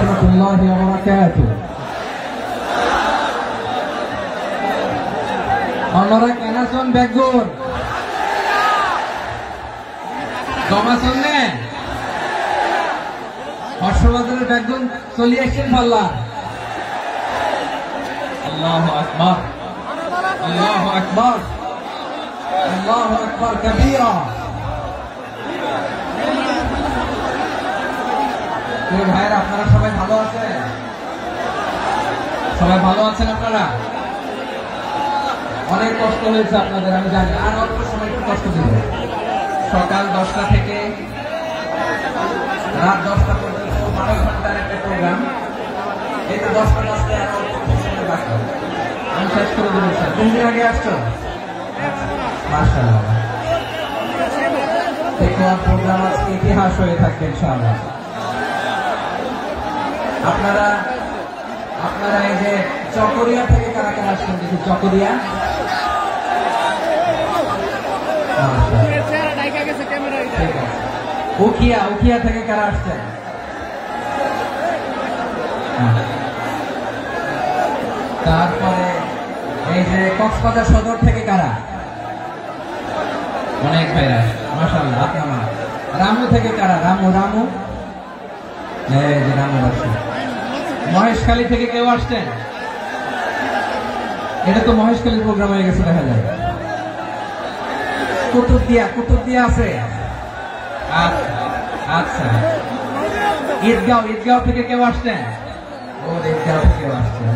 warahmatullahi wabarakatuh. Onora kenason begur. Domason ne? Hoshobadar begun solution balla. Allahu Akbar. Allahu Akbar. Allahu Akbar kabira. ভাইরা আপনারা সবাই ভালো আছেন? সবাই ভালো আছেন আপনারা? অনেক কষ্ট হয়েছে আপনাদের আমি জানি, আর অল্প সময় একটু কষ্ট দিব। সকাল 10টা থেকে রাত 10টা পর্যন্ত 12 ঘন্টার একটা প্রোগ্রাম। এই তো 10টা বাজতে আর অল্প সময় বাকি, আমি শেষ করে দেবো। স্যার কোন দিন আগে আসছো? মাশাআল্লাহ, দেখুন প্রোগ্রাম আজকে ইতিহাস হয়ে থাকবে ইনশাআল্লাহ। আপনারা এই যে চকরিয়া থেকে কারা কারা আসছেন দেখি? চকরিয়া, উখিয়া থেকে কারা আসছেন? তারপরে এই যে কক্সবাজার সদর থেকে কারা? অনেক ভাইরা, মাশাআল্লাহ। আপনারা রামু থেকে কারা? রামু এই যে রামু আসছে। মহেশখালী থেকে কেউ আসছেন? এটা তো মহেশখালীর প্রোগ্রাম হয়ে গেছে দেখা যায়। কুতুবদিয়া আছে। আচ্ছা, ঈদগাঁও থেকে কেউ আসছেন? ও ঈদগাঁও থেকে কেউ আসছেন।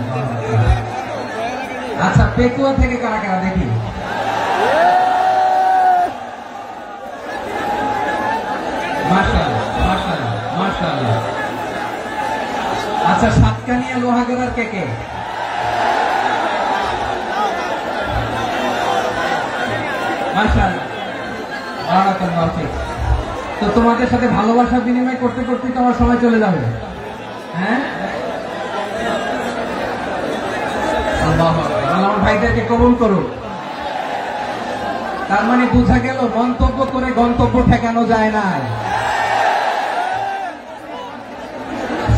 আচ্ছা, পেকুয়া থেকে কারা কারা দেখি? মাশাআল্লাহ। আচ্ছা, সাতকানিয়া লোহাগড়ার কে? মাশাআল্লাহ, বারাকাল্লাহ ফিক। তো তোমাদের সাথে ভালোবাসা বিনিময় করতে করতে তো আমার সময় চলে যাবে। হ্যাঁ, আল্লাহু আকবার। আমার ভাইদেরকে কবুল করুন। তার মানে বোঝা গেল মন্তব্য করে গন্তব্য ঠেকানো যায় না।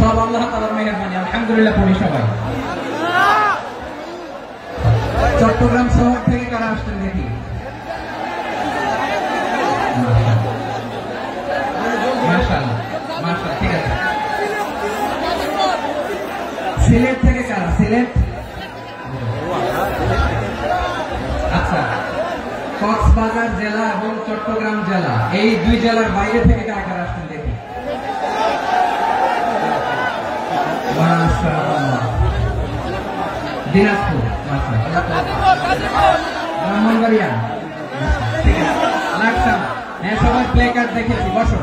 সব আল্লাহ তাআলার মেহেরবানি, আলহামদুলিল্লাহ পড়ি সবাই। চট্টগ্রাম শহর থেকে কারা আসছেন দেখি? মাশাআল্লাহ, ঠিক আছে। সিলেট থেকে কারা? সিলেট, আচ্ছা। কক্সবাজার জেলা এবং চট্টগ্রাম জেলা, এই দুই জেলার বাইরে থেকে কারা কারা আসছেন দেখি? মাশাআল্লাহ। দিনাজপুর, ব্রাহ্মণবাড়িয়া, ঠিক আছে। লাকসাম, হ্যাঁ সবাই প্লে কার্ড দেখেছি। বসো।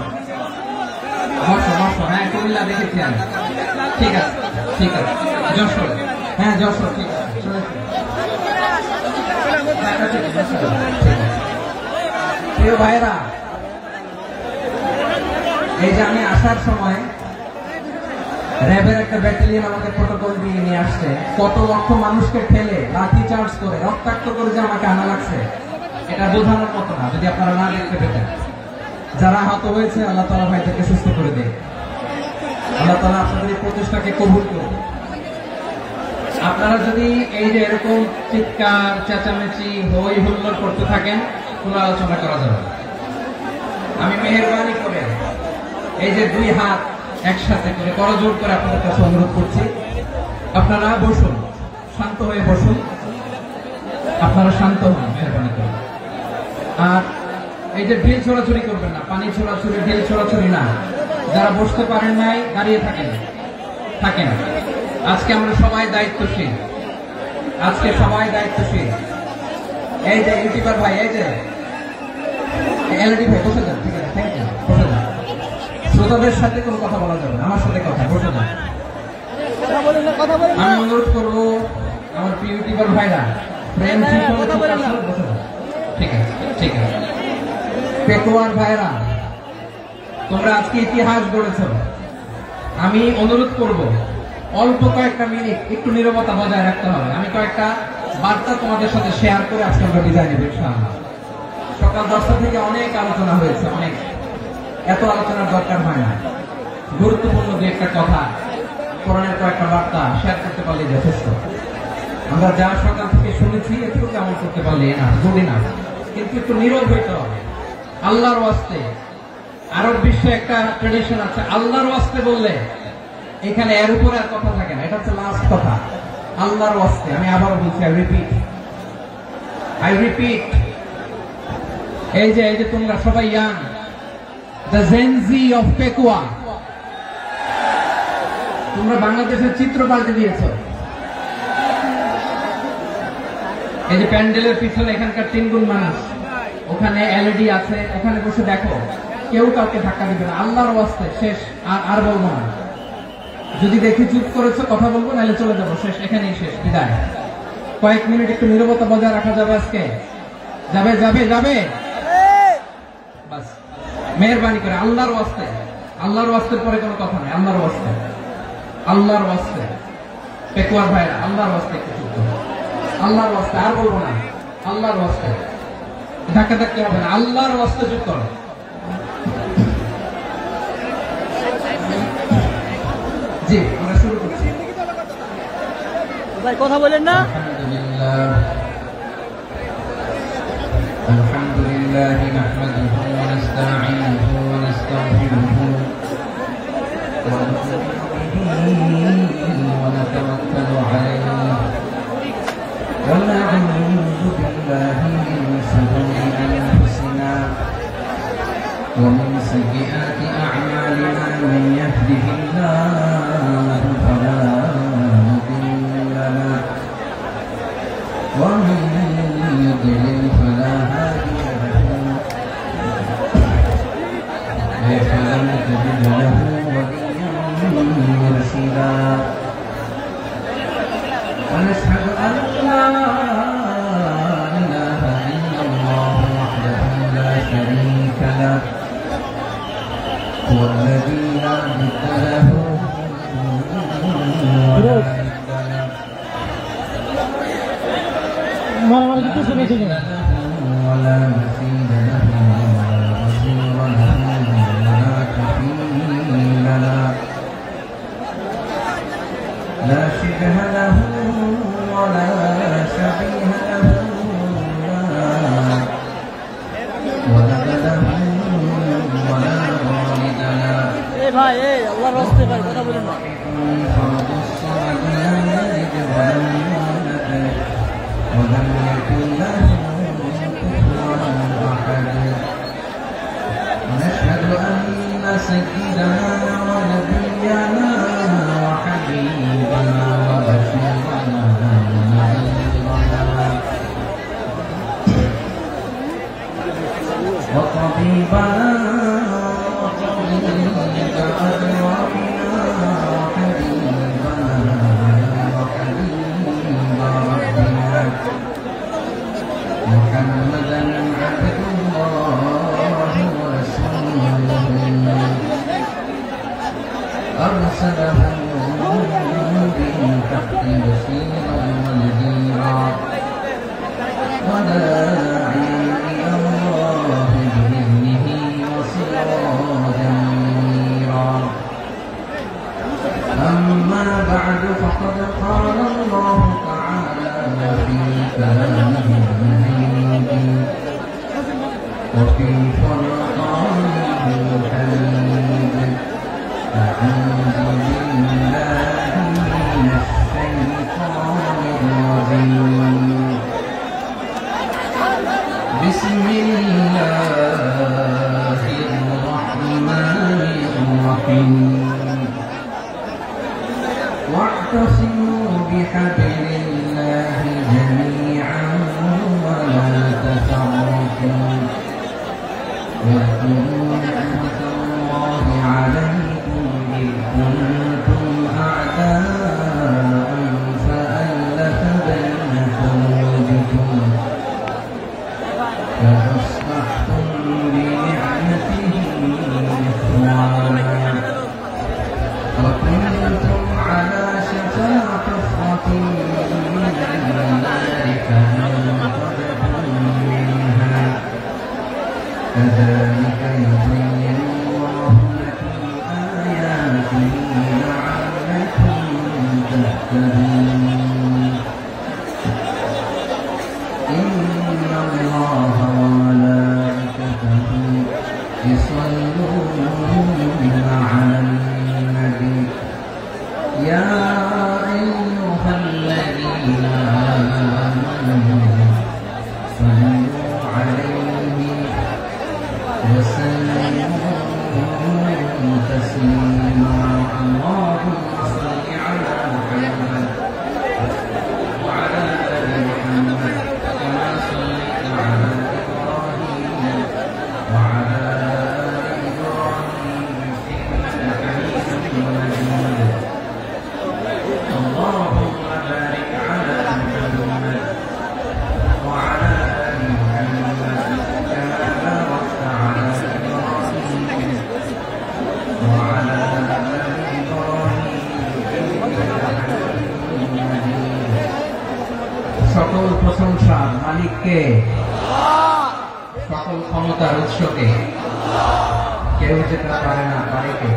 হ্যাঁ, কুমিল্লা দেখেছি আমি। ঠিক আছে। যশোর, হ্যাঁ যশোর, ঠিক আছে। প্রিয় ভাইরা, এই যে আমি আসার সময় র্যাবের একটা ব্যাটালিয়ন আমাকে প্রটোকল দিয়ে নিয়ে আসছে। কত লক্ষ মানুষকে ঠেলে লাঠি চার্জ করে রক্তাক্ত করে যে আমাকে আনা লাগছে, এটা বোঝানোর মতো না যদি আপনারা না দেখতে পেতেন। যারা আহত হয়েছে আল্লাহ তাআলা ভাইদেরকে সুস্থ করে দেয়। আল্লাহ তাআলা আপনাদের এই প্রচেষ্টাকে কবুল করুন। আপনারা যদি এই যে এরকম চিৎকার চেঁচামেচি হই হুল্লোড় করতে থাকেন, কোনো আলোচনা করা যাবে। আমি মেহেরবানি করে এই যে দুই হাত একসাথে করে করজোড় করে আপনাদের কাছে অনুরোধ করছি, আপনারা বসুন, শান্ত হয়ে বসুন। আপনারা শান্ত হন মেহেরবানি করে। আর এই যে ঢিল ছোড়াছুড়ি করবেন না, পানি ছোড়াছুড়ি, ঢিল ছোড়াছুড়ি না। যারা বসতে পারেন নাই দাঁড়িয়ে থাকেন। আজকে আমরা সবাই দায়িত্বশীল। এই যে ইউটিউবার ভাই, এই যে এলডি ভাই, বসে যান। ঠিক আছে, থ্যাংক ইউ। বসে যান। শ্রোতাদের সাথে কোনো কথা বলা যাবে না, আমার সাথে কথা। বসে যান। আমি অনুরোধ করবো আমার প্রিয় ইউটিউবার ভাইরা, প্রেম বসে যান। ঠিক আছে। পেকুয়ার ভাইরা, তোমরা আজকে ইতিহাস গড়েছ। আমি অনুরোধ করব অল্প কয়েকটা মিনিট একটু নীরবতা বজায় রাখতে হবে। আমি কয়েকটা বার্তা তোমাদের সাথে শেয়ার করে আজকে আমরা বিদায় নেব ইনশাআল্লাহ। সকাল 10টা থেকে অনেক আলোচনা হয়েছে, এত আলোচনার দরকার হয় না। গুরুত্বপূর্ণ যে একটা কথা কোরআনের কয়েকটা বার্তা শেয়ার করতে পারলে যথেষ্ট। আমরা যা সকাল থেকে শুনেছি একটু আমল করতে পারলে না, জুড়ি না, কিন্তু একটু নীরব হইতে হবে আল্লাহর ওয়াস্তে। আরব বিশ্বে একটা ট্রেডিশন আছে, আল্লাহর ওয়াস্তে বললে এখানে এর উপরে আর কথা থাকে না, এটা হচ্ছে লাস্ট কথা। আল্লাহর ওয়াস্তে, আমি আবারও বলছি, আই রিপিট, এই যে তোমরা সবাই young, the Gen Z of Pekua, তোমরা বাংলাদেশের চিত্র পাল্টে দিয়েছ। এই যে প্যান্ডেলের পিছনে এখানকার 3 গুণ মানুষ, ওখানে এলইডি আছে, ওখানে বসে দেখো, কেউ কাউকে ধাক্কা দিবে না। আল্লাহর ওয়াস্তে শেষ, আর বলবো না। যদি দেখি চুপ করেছো, কথা বলবো, নাহলে চলে যাবো, শেষ, এখানেই শেষ, বিদায়। কয়েক মিনিট একটু নীরবতা বজায় রাখা যাবে আজকে? যাবে যাবে যাবে, বাস মেহরবানি করে আল্লাহর ওয়াস্তে। আল্লাহর ওয়াস্তের পরে কোনো কথা নেই, আল্লাহর ওয়াস্তে, আল্লাহর ওয়াস্তে। পেকুয়ার ভাইরা, আল্লাহর ওয়াস্তে একটু চুপ করো, আল্লাহর ওয়াস্তে, আর বলবো না, আল্লাহর ওয়াস্তে। ধাক্কা ধাক্কি হবে না, আল্লাহর ওয়াস্তে চুপ করো। জি, আমরা শুরু করছি। ভাই কথা বলেন না। আলহামদুলিল্লাহ নাহমাদুহু ওয়া নাস্তাঈনুহু ওয়া নাস্তাগফিরুহু ওয়া নু'মিनु বিহি ওয়া নাতাওয়াক্কালু আলাইহি ওয়া না'উযু বিল্লাহি মিন শুরুরি আনফুসিনা ওয়া মিন সাইয়্যাতি আ'মালিনা মান ইয়াহদিহিল্লাহু ফালা মুদিল্লা লাহু ওয়া মান يضلل فلا هادي له فلن تجد له وليا مرشدا ونشهد أن لا إله إلا الله وحده لا شريك له هو الذي لا ند له ولا ند له ولا مثيل له ولا وزير له ولا كفيل له لا شبه له ولا شبيه له ولد له ولا والد له ভাই আল্লাহর রাস্তায় ভাই কথা বলেন না। فرد الصمد لم يلد ولم يولد ولم يكن له كفوا احد ونشهد ان سيدنا ونبينا وحبيبنا وبشيرنا ونذيرنا وطبيبنا وطبيب أدوارنا وحبيبنا وحبيب ربنا محمدا عبد الله ورسوله أرسله بالحق بشيرا ونذيرا وداعيا إلى الله بإذنه وسراجا منيرا أما بعد فقد قال الله تعالى في كلامه المجيد وفي فرقانه الحميد أعوذ بالله من الشيطان الرجيم بسم الله الرحمن الرحيم واعتصموا بحبل الله جميعا ولا تفرقوا واذكروا نعمة الله عليكم إذ كنتم أعداء فألف بين قلوبكم فأصبحتم بنعمته إخوانا وكنتم على شفا حفرة من النار فأنقذكم منها كذلك يبين الله لكم آياته لعلكم إن الله وملائكته يصلون على النبي يا أيها الذين آمنوا صلوا عليه وسلموا تسليما اللهم صل على محمد وعلى آل محمد كما صليت على إبراهيم وعلى آل إبراهيم إنك حميد مجيد اللهم بارك على محمد وعلى آل محمد كما باركت على إبراهيم وعلى آل إبراهيم إنك حميد مجيد সকল প্রশংসার মালিককে, সকল ক্ষমতার উৎসকে, কেউ যেটা পারে না, পারে কে?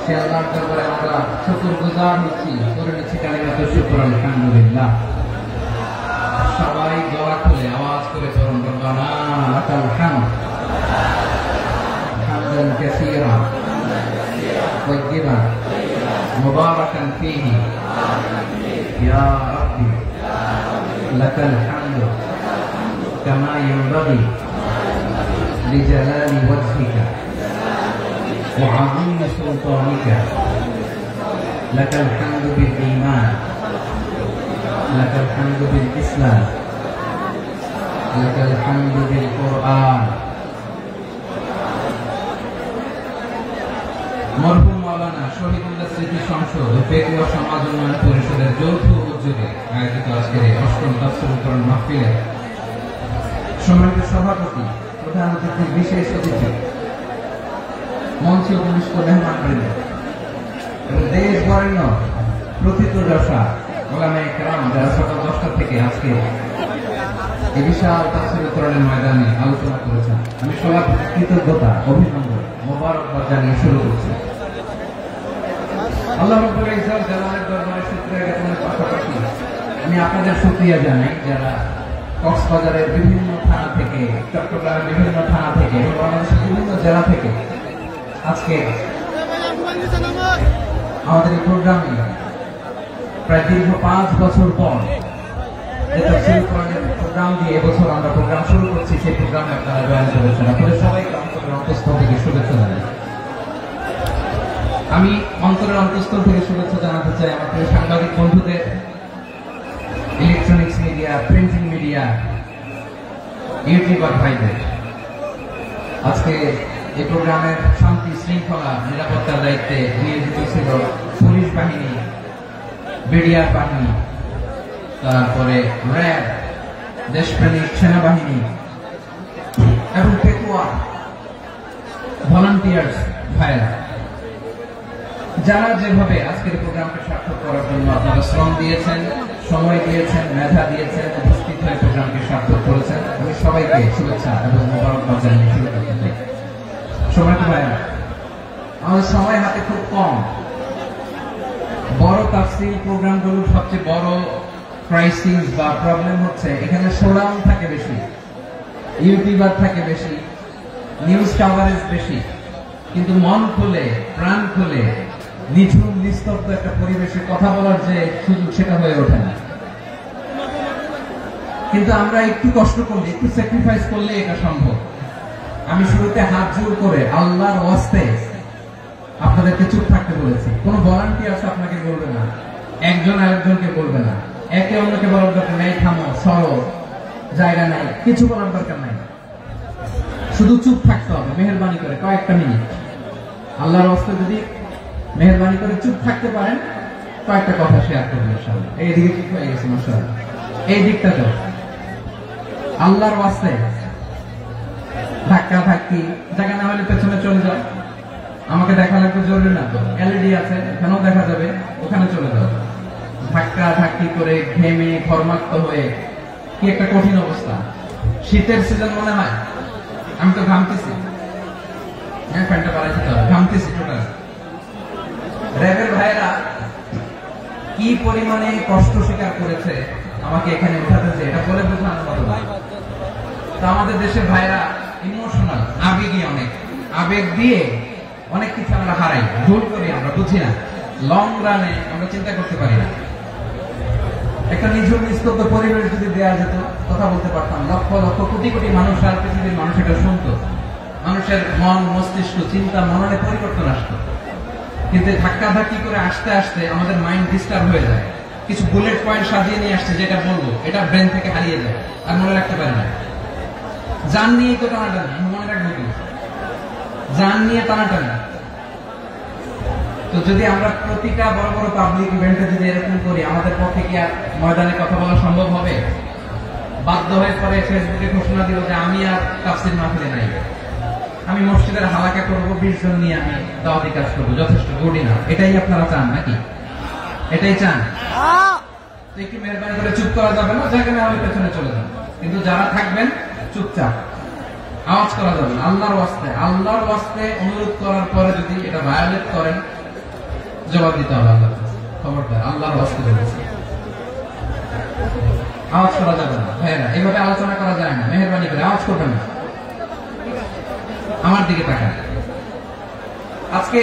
সে আল্লাহর দরবারে আমরা শুকরগুজার হচ্ছি, করে নিচ্ছি কালিমাত শুকর আলহামদুলিল্লাহ। সবাই গলা খুলে আওয়াজ করে পড়ুন রব্বানা লাকাল হামদ হামদান কাসীরা তাইয়্যিবান মুবারাকান ফীহি ইয়া রাব্বি লাকাল হামদু কামা ইয়ানবাগি লিজালালি ওয়াজহিকা ওয়া আযীমি সুলতানিকা লাকাল হামদু বিল ঈমান লাকাল হামদু বিল ইসলাম লাকাল হামদু বিল কুরআন। মরহুম মাওলানা শহীদুল্লাহ স্মৃতি সংসদ ও পেকুয়া সমাজ উন্নয়ন পরিষদের যৌথ উদ্যোগে আয়োজিত আজকের এই অষ্টম তাফসীরুল কোরআন মাহফিলে সম্মানিত সভাপতি, প্রধান অতিথি, বিশেষ অতিথি, মঞ্চে উপবিষ্ট মেহমানবৃন্দ এবং দেশ বরেণ্য প্রথিতযশা ওলামায়ে কেরাম যারা সকাল 10টা থেকে আজকে এই বিশাল তাফসীরুল কোরআনের ময়দানে আলোচনা করেছেন, আমি সবার কৃতজ্ঞতা, অভিনন্দন, মোবারকবাদ জানিয়ে শুরু করছি। আল্লাহ রাব্বুল ইজ্জত জালালের দরবারে শুকরিয়া জ্ঞাপনের পাশাপাশি আমি আপনাদের শুকরিয়া জানাই যারা কক্সবাজারের বিভিন্ন থানা থেকে, চট্টগ্রামের বিভিন্ন থানা থেকে এবং বাংলাদেশের বিভিন্ন জেলা থেকে আজকে আমাদের এই প্রোগ্রামে প্রায় দীর্ঘ 5 বছর পর যে তাফসীরুল কোরআনের প্রোগ্রাম দিয়ে এবছর আমরা প্রোগ্রাম শুরু করছি, সেই প্রোগ্রামে আপনারা জয়েন করেছেন। আপনাদের সবাইকে অন্তরের অন্তঃস্থল থেকে শুভেচ্ছা জানাই। আমি অন্তরের অন্তঃস্থল থেকে শুভেচ্ছা জানাতে চাই আমার প্রিয় সাংবাদিক বন্ধুদের, electronics media, printing media, YouTuber ভাইদের। আজকে এই প্রোগ্রামের শান্তি শৃঙ্খলা নিরাপত্তার দায়িত্বে নিয়োজিত ছিল পুলিশ বাহিনী, বিডিআর বাহিনী, তারপরে র্যাব, দেশপ্রেমিক সেনাবাহিনী এবং পেকুয়া ভলান্টিয়ার্স ভাইরা, যারা যেভাবে আজকের প্রোগ্রামকে সার্থক করার জন্য আপনারা শ্রম দিয়েছেন, সময় দিয়েছেন, মেধা দিয়েছেন, উপস্থিত হয়ে প্রোগ্রামকে সার্থক করেছেন, আমি সবাইকে শুভেচ্ছা এবং মোবারকবাদ জানিয়ে শুরু করতে চাই। সময়টা ভাইরা, আমাদের সময় হাতে খুব কম। বড় তাফসীর প্রোগ্রামগুলোর সবচেয়ে বড় ক্রাইসিস বা প্রবলেম হচ্ছে এখানে শোডাউন থাকে বেশি, ইউটিউবার থাকে বেশি, নিউজ কাভারেজ বেশি, কিন্তু মন খুলে, প্রাণ খুলে, নিঝুম নিস্তব্ধ একটা পরিবেশে কথা বলার যে সুযোগ, সেটা হয়ে ওঠে না। কিন্তু আমরা একটু কষ্ট করলে, একটু স্যাক্রিফাইস করলে এটা সম্ভব। আমি শুরুতে হাত জোর করে আল্লাহর ওয়াস্তে আপনাদেরকে চুপ থাকতে বলেছি। কোনো ভলান্টিয়ার্স আপনাকে বলবে না, একজন আরেকজনকে বলবে না, একে অন্যকে বলার দরকার নেই, থামো, সরো, জায়গা নাই, কিছু বলার দরকার নাই, শুধু চুপ থাকতে হবে মেহেরবানি করে কয়েকটা মিনিট। আল্লাহর ওয়াস্তে যদি মেহেরবানি করে চুপ থাকতে পারেন, কয়েকটা কথা শেয়ার করবেন ইনশাআল্লাহ। এইদিকে ঠিক হয়ে গেছে মাশাআল্লাহ, এই দিকটা তো আল্লাহর ওয়াস্তে ধাক্কা ধাক্কি জায়গা না হলে পেছনে চলে যাও। আমাকে দেখা লাগবে জরুরি না তো, এলইডি আছে, এখানেও দেখা যাবে, ওখানে চলে যাও। ধাক্কা ধাক্কি করে ঘেমে ঘর্মাক্ত হয়ে কি একটা কঠিন অবস্থা। শীতের সিজন মনে হয়, আমি তো ঘামতেছি, হ্যাঁ ফ্যানটা বাড়াই দিতে হবে, ঘামতেছি টোটাল। র্যাবের ভাইরা কি পরিমাণে কষ্ট স্বীকার করেছে আমাকে এখানে উঠাতে, যে এটা বলে বোঝানোর মতো না। তো আমাদের দেশের ভাইরা ইমোশনাল, আবেগী, অনেক আবেগ দিয়ে অনেক কিছু আমরা হারাই, ভুল করি, আমরা বুঝি না, লং রানে আমরা চিন্তা করতে পারি না। একটা নিঝুম নিস্তব্ধ পরিবেশ যদি দেওয়া যেত, কথা বলতে পারতাম, লক্ষ লক্ষ কোটি কোটি মানুষ আর পৃথিবীর মানুষ এটা শুনতো, মানুষের মন মস্তিষ্ক চিন্তা মননে পরিবর্তন আসতো। কিন্তু ধাক্কা ধাক্কি করে আসতে আসতে আমাদের মাইন্ড ডিস্টার্ব হয়ে যায়। কিছু বুলেট পয়েন্ট সাজিয়ে নিয়ে আসছে, যেটা বলবো এটা ব্রেন থেকে হারিয়ে যায়, আর মনে রাখতে পারে না। জান নিয়ে তো টানাটানি, মনে রাখবো কি, জান নিয়ে টানাটানি। তো যদি আমরা প্রতিটা বড় বড় পাবলিক ইভেন্টে যদি এরকম করি, আমাদের পক্ষে কি আর ময়দানে কথা বলা সম্ভব হবে? বাধ্য হয়ে পরে ফেসবুকে ঘোষণা দিব যে আমি আর তাফসীর মাহফিলে নাই, আমি মসজিদের হালাকা করবো, 20 জন নিয়ে আমি দাওয়াতি কাজ করবো, যথেষ্ট গুড না। এটাই আপনারা চান নাকি? এটাই চান? তো একটু মেহরবানি করে চুপ করা যাবে না, যেখানে আমি পেছনে চলে যাবো, কিন্তু যারা থাকবেন চুপচাপ, আওয়াজ করা যাবে না। আল্লাহর ওয়াস্তে অনুরোধ করার পরে যদি এটা ভায়োলেট করেন, জবাব দিতে হবে আল্লাহ, খবরদার, আল্লাহর ওয়াস্তে বলছি, আওয়াজ করা যাবে না। ভাইয়েরা, এইভাবে আলোচনা করা যায় না, মেহরবানি করে আওয়াজ করবেন না। আমার দিকে তাকান। আজকে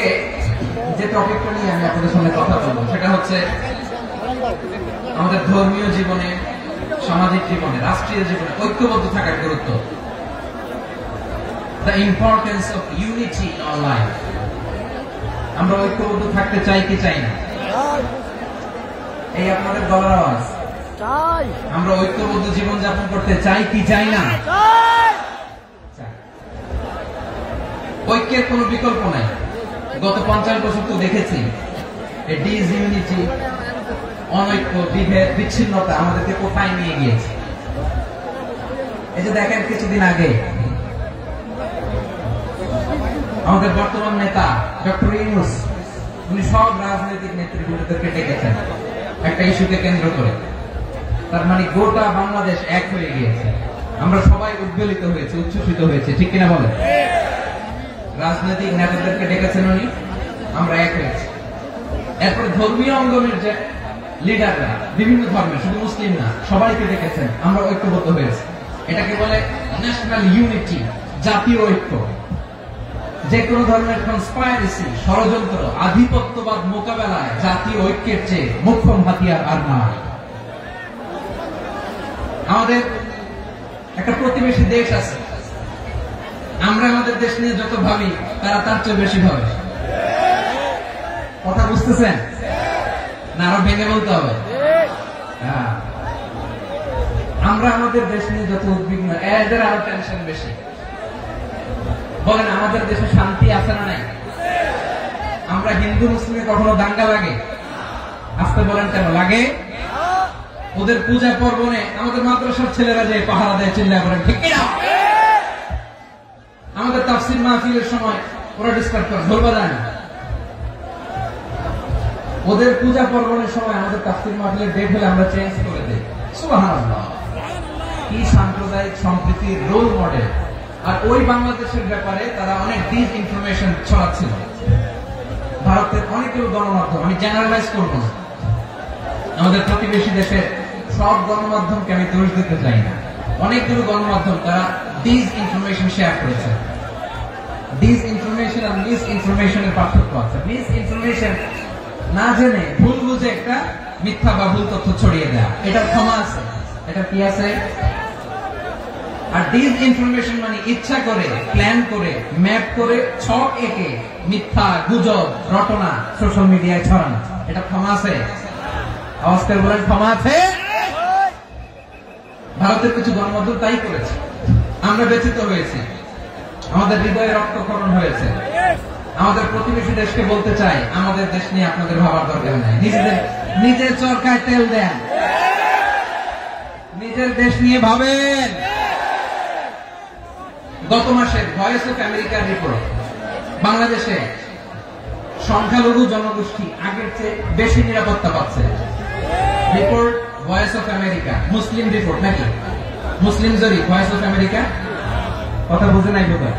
যে টপিকটা নিয়ে আমি আপনাদের সামনে কথা বলবো, সেটা হচ্ছে আমাদের ধর্মীয় জীবনে, সামাজিক জীবনে, রাষ্ট্রীয় জীবনে ঐক্যবদ্ধ থাকার গুরুত্ব। The importance of unity in our life. আমরা ঐক্যবদ্ধ থাকতে চাই কি চাই না? এই আপনাদের গলার আওয়াজ। আমরা ঐক্যবদ্ধ জীবন যাপন করতে চাই কি চাই না? ঐক্যের কোনো বিকল্প নাই। গত 50 বছর তো দেখেছি ডিসইউনিটি, অনৈক্য, বিভেদ, বিচ্ছিন্নতা আমাদেরকে কোথায় নিয়ে গিয়েছে। এই যে দেখেন, কিছুদিন আগে আমাদের বর্তমান নেতা ডক্টর ইউনূস, উনি সব রাজনৈতিক নেতৃবৃন্দদেরকে ডেকেছেন একটা ইস্যুকে কেন্দ্র করে। তার মানে গোটা বাংলাদেশ এক হয়ে গিয়েছে। আমরা সবাই উদ্বেলিত হয়েছে, উচ্ছ্বসিত হয়েছে, ঠিক কিনা বলেন? রাজনৈতিক নেতাদেরকে ডেকেছেন উনি, আমরা এক হয়েছি। এরপর ধর্মীয় অঙ্গনের যে লিডাররা, বিভিন্ন ধর্মের, শুধু মুসলিম না, সবাইকে ডেকেছেন, আমরা ঐক্যবদ্ধ হয়েছি। এটাকে বলে ন্যাশনাল ইউনিটি, জাতীয় ঐক্য। যে কোন ধরনের কনস্পাইরেসি, ষড়যন্ত্র, আধিপত্যবাদ মোকাবেলায় জাতীয় ঐক্যের চেয়ে মোক্ষম হাতিয়ার আর নাই। আমাদের একটা প্রতিবেশী দেশ আছে, আমরা আমাদের দেশ নিয়ে যত ভাবি, তারা তার চেয়ে বেশি ভাবে। কথা বুঝতেছেন না? আরো ভেঙে বলতে হবে। আমরা আমাদের দেশ নিয়ে যত উদ্বিগ্ন, এদের আরো টেনশন বেশি। বলেন, আমাদের দেশে শান্তি আছে না নাই? আমরা হিন্দু মুসলিমে কখনো দাঙ্গা লাগে? আসতে বলেন, কেন লাগে? ওদের পূজা পর্বণে আমাদের মাদ্রাসার ছেলেরা যে পাহারা দেয়, চিল্লা করেন, ঠিক কিনা? আমাদের তাফসীর মাহফিলের সময় ওরা ডিস্টার্ব করে, ঢোল বাজায় না। ওদের পূজা পর্বণের সময় আমাদের তাফসীর মাহফিলের ডেট হলে আমরা চেঞ্জ করে দিই। সুবহানাল্লাহ, কি সাম্প্রদায়িক সম্প্রীতির রোল মডেল। আর ওই বাংলাদেশের ব্যাপারে তারা অনেক ডিসইনফরমেশন ছড়াচ্ছিল। ভারতের অনেকগুলো গণমাধ্যম, আমি জেনারেলাইজ করবো না, আমাদের প্রতিবেশী দেশের সব গণমাধ্যমকে আমি দোষ দিতে চাই না, অনেকগুলো গণমাধ্যম তারা ডিসইনফরমেশন শেয়ার করেছে। ডিসইনফরমেশন আর মিস ইনফরমেশনের পার্থক্য আছে। মিস ইনফরমেশন না জেনে ভুল বুঝে একটা মিথ্যা বা ভুল তথ্য ছড়িয়ে দেয়া, এটার ক্ষমা আছে, এটা কি আছে। আর ডিসইনফরমেশন মানে ইচ্ছা করে, প্ল্যান করে, ম্যাপ করে, ছক এঁকে মিথ্যা, গুজব, রটনা সোশ্যাল মিডিয়ায় ছড়ানো, এটা ক্ষমা আছে? আওয়াজ করে বলেন, ক্ষমা আছে? ভারতের কিছু গণমাধ্যম তাই করেছে, আমরা ব্যথিত হয়েছি, আমাদের হৃদয়ে রক্তক্ষরণ হয়েছে। আমাদের প্রতিবেশী দেশকে বলতে চাই, আমাদের দেশ নিয়ে আপনাদের ভাবার দরকার নাই, নিজের চরকায় তেল দেন, নিজের দেশ নিয়ে ভাবেন। গত মাসের ভয়েস অফ আমেরিকার রিপোর্ট, বাংলাদেশে সংখ্যালঘু জনগোষ্ঠী আগের চেয়ে বেশি নিরাপত্তা পাচ্ছে। Report voice of America, Muslim report নাকি? মুসলিম জরিপ, ভয়েস অফ আমেরিকা। কথা বুঝে নাই বোধহয়?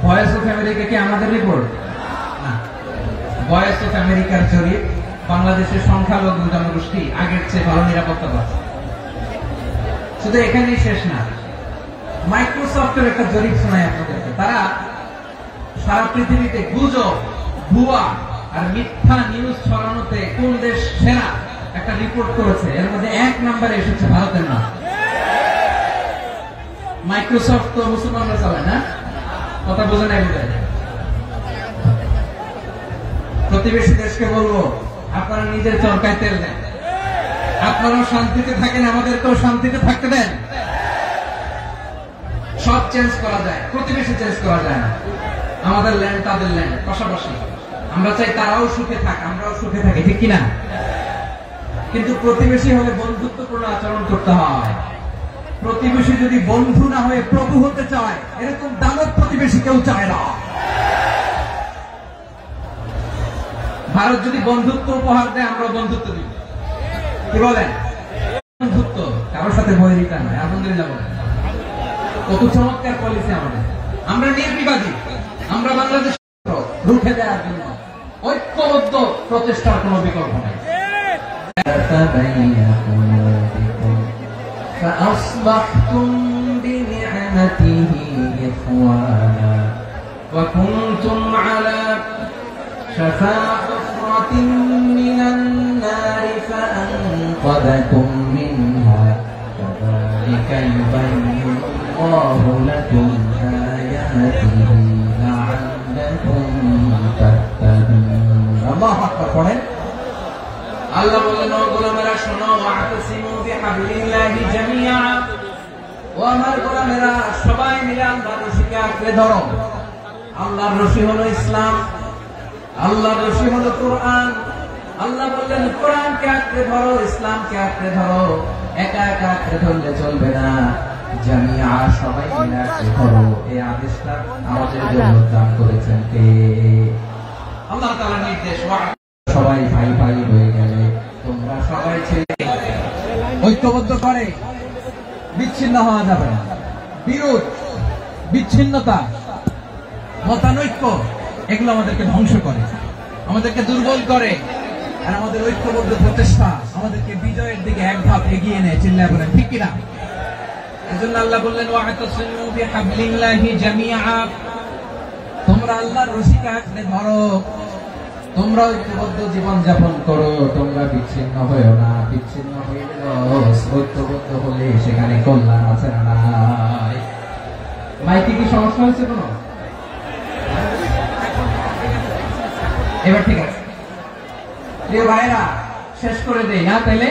ভয়েস অফ আমেরিকা কি আমাদের রিপোর্ট না? ভয়েস অফ আমেরিকার জরিপ বাংলাদেশের সংখ্যালঘু জনগোষ্ঠী আগের চেয়ে ভালো নিরাপত্তা পাচ্ছে। শুধু এখানেই শেষ না, মাইক্রোসফটের একটা জরিপ শোনায় আপনাদেরকে। তারা সারা পৃথিবীতে গুজব, ভুয়া আর মিথ্যা নিউজ ছড়ানোতে কোন দেশ সেরা একটা রিপোর্ট করেছে। এর মধ্যে 1 নম্বরে এসেছে ভারতের নাম। মাইক্রোসফট তো মুসলমানরা চালায় না, কথা বোঝা নাই বোধ হয়। প্রতিবেশী দেশকে বলবো, আপনারা নিজের চরকায় তেল দেন, আপনারাও শান্তিতে থাকেন, আমাদেরকেও শান্তিতে থাকতে দেন। সব চেঞ্জ করা যায়, প্রতিবেশী চেঞ্জ করা যায় না। আমাদের ল্যান্ড তাদের ল্যান্ড পাশাপাশি, আমরা চাই তারাও সুখে থাক, আমরাও সুখে থাকি, ঠিক কিনা? কিন্তু প্রতিবেশী হলে বন্ধুত্বপূর্ণ আচরণ করতে হয়। প্রতিবেশী যদি বন্ধু না হয়ে প্রভু হতে চায়, এরকম দানব প্রতিবেশী কেউ চায় না। ভারত যদি বন্ধুত্ব উপহার দেয়, আমরা বন্ধুত্ব দিব। কি বলেন? বন্ধুত্ব কারোর সাথে বৈরিতা নয়। আলহামদুলিল্লাহ বলেন, কত চমৎকার পলিসি আমাদের। আমরা নির্বিবাদী, আমরা বাংলাদেশ রুখে দেওয়ার জন্য ঐক্যবদ্ধ প্রচেষ্টার কোন বিকল্প নেই। فأصبحتم بنعمته إخوانا وكنتم على شفا حفرة من النار فأنقذكم منها كذلك يبين الله لكم آياته لعلكم تهتدون الله أكبر আল্লাহ বললেন, ও গোলামেরা শোনো, ওয়াতাসিমু বিহাবলিল্লাহি জামিআ, ও আমার গোলামেরা সবাই মিলে আল্লাহর রশিকে আঁকড়ে ধরো। আল্লাহর রশি হলো ইসলাম, আল্লাহর রশি হলো কোরআন। আল্লাহ বললেন কোরআনকে আঁকড়ে ধরো, ইসলামকে আঁকড়ে ধরো। একা একা আঁকড়ে ধরলে চলবে না, জামিআ সবাই মিলে আঁকড়ে ধরো। এই আদেশটা আমাদের জন্য দান করেছেন কে? আল্লাহ তাআলার নির্দেশ। সবাই ভাই ভাই হয়ে গেলে তোমরা সবাই ছেলে ঐক্যবদ্ধ করে বিচ্ছিন্ন হওয়া যাবে না। বিরোধ, বিচ্ছিন্নতা, মতানৈক্য এগুলো আমাদেরকে ধ্বংস করে, আমাদেরকে দুর্বল করে। আর আমাদের ঐক্যবদ্ধ প্রচেষ্টা আমাদেরকে বিজয়ের দিকে এক ধাপ এগিয়ে নেয়। চিল্লায় বলেন ঠিক কিনা? এজন্য আল্লাহ বললেন, ওয়াতাসিমু বিহাবলিল্লাহি জামিআ, তোমরা আল্লাহর রশিকে আঁকড়ে ধরো, তোমরা ঐক্যবদ্ধ জীবন যাপন করো, তোমরা বিচ্ছিন্ন হয়েও না। বিচ্ছিন্ন হয়ে ঐক্যবদ্ধ হলে সেখানে কল্যাণ আছে না নাই? মাইকে কি সমস্যা হয়েছে কোনো? এবার ঠিক আছে প্রিয় ভাইরা, শেষ করে দেই না? তাইলে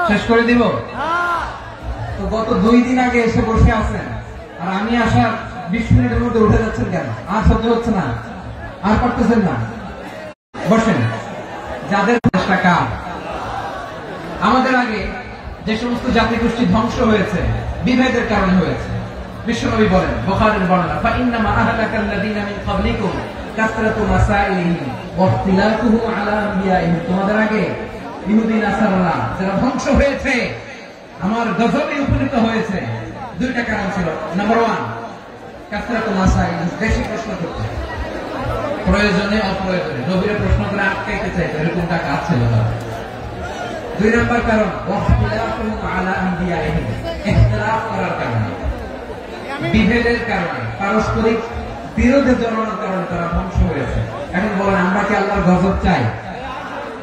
শেষ করে দিব তো। গত 2 দিন আগে এসে বসে আছেন, আর আমি আসার 20 মিনিটের মধ্যে উঠে যাচ্ছেন কেন? আর সহ্য হচ্ছে না, আর পারতেছেন না? বসেন। যাদের টাকা আমাদের আগে যে সমস্ত জাতিগোষ্ঠী ধ্বংস হয়েছে বিভেদের কারণে হয়েছে, বিশ্বনবী বলেন বুখারীর বর্ণনা, ফাইন্নামা আহলাকাল্লাযীনা মিন ক্বাবলিকুম কাসরাতু মাসাইলিহিম ওয়া ইখতিলাফুহুম আলা আনবিয়াইহিম, তোমাদের আগে ইহুদি নাসারারা যারা ধ্বংস হয়েছে, আমার গজবে উপনীত হয়েছে, 2টা কারণ ছিল। নাম্বার 1, কাসরাতু মাসাইলিহিম, বেশি প্রশ্ন করতে, প্রয়োজনে অপ্রয়োজনে নবীর প্রশ্ন করে আটকাইতে চাইতো, এরকমটা কাজ ছিল না। 2 নম্বর কারণ, ওয়াখতিলাফুহুম আলা আনবিয়াইহিম, ইখতিলাফ করার কারণে, বিভেদের কারণে, পারস্পরিক বিরোধে জড়ানোর কারণে তারা ধ্বংস হয়েছে। এখন বলেন, আমরা কি আল্লাহর গজব চাই?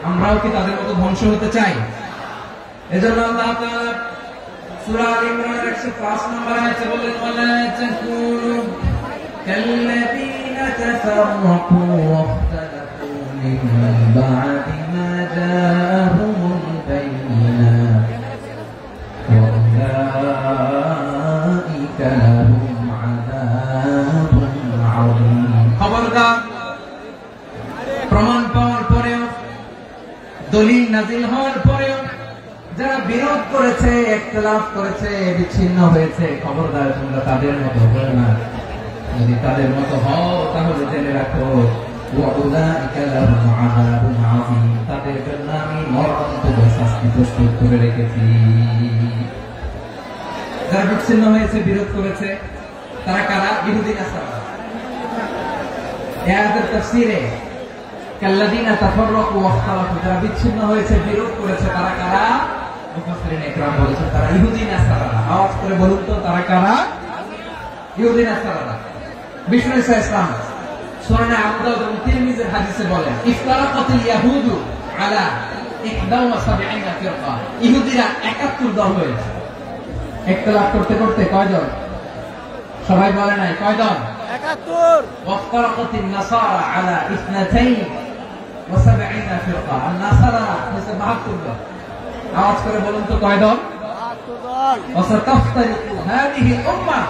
আমরাও কি তাদের মতো ধ্বংস হতে চাই? এজন্য আল্লাহ তাআলা সূরা আল ইমরানের 105 নম্বর আয়াতে বললেন, ওয়ালা তাকুনু কাল্লাযীনা তাফাররাকু ওয়াখতালাফু মিন বা'দি মা জাআহুমুল বায়িনাত ওয়া উলাইকা লাহুম আযাবুন আযীম। খবরদার, প্রমাণ পাওয়ার পরেও, দলিল নাজিল হওয়ার পরেও যারা বিরোধ করেছে, ইখতিলাফ করেছে, বিচ্ছিন্ন হয়েছে, খবরদার তোমরা তাদের মতো হও না। যদি তাদের মতো হও তাহলে জেনে রাখো, ওয়া উলাইকা লাহুম আযাবুন আযীম, তাদের জন্য আমি মরণান্তর শাস্তি প্রস্তুত করে রেখেছি। যারা বিচ্ছিন্ন হয়েছে, বিরোধ করেছে, তারা কারা? ইহুদি নাসারা। এই আয়াতের তাফসীরে কাল্লাযীনা তাফাররাকু ওয়াখতালাফু, যারা বিচ্ছিন্ন হয়েছে, বিরোধ করেছে, তারা কারা? মুফাসসিরিন ইকরাম বলেছেন তারা ইহুদি নাসারা। আওয়াজ করে বলুন তো, তারা কারা? ইহুদি নাসারা। বিষ্ণু ঈসা ইসলাম সুনান আবু দাউদ এবং তিরমিজির হাদিসে বলেন, ইফতারাকাতিল ইয়াহুদু আলা 71 ফিরকা, ইহুদিরা 71 দল হয়েছে। ইখতিলাফ করতে করতে কয় দল? সবাই বলে নাই, কয় দল? 71। ওয়াফতারাকাতিন নাসারা আলা 72 ফিরকা, আর নাসারা হচ্ছে 72 দল। আওয়াজ করে বলুন তো, কয় দল? 72 দল। ওয়াসাতাফতারিকু হাদিহি উম্মাহ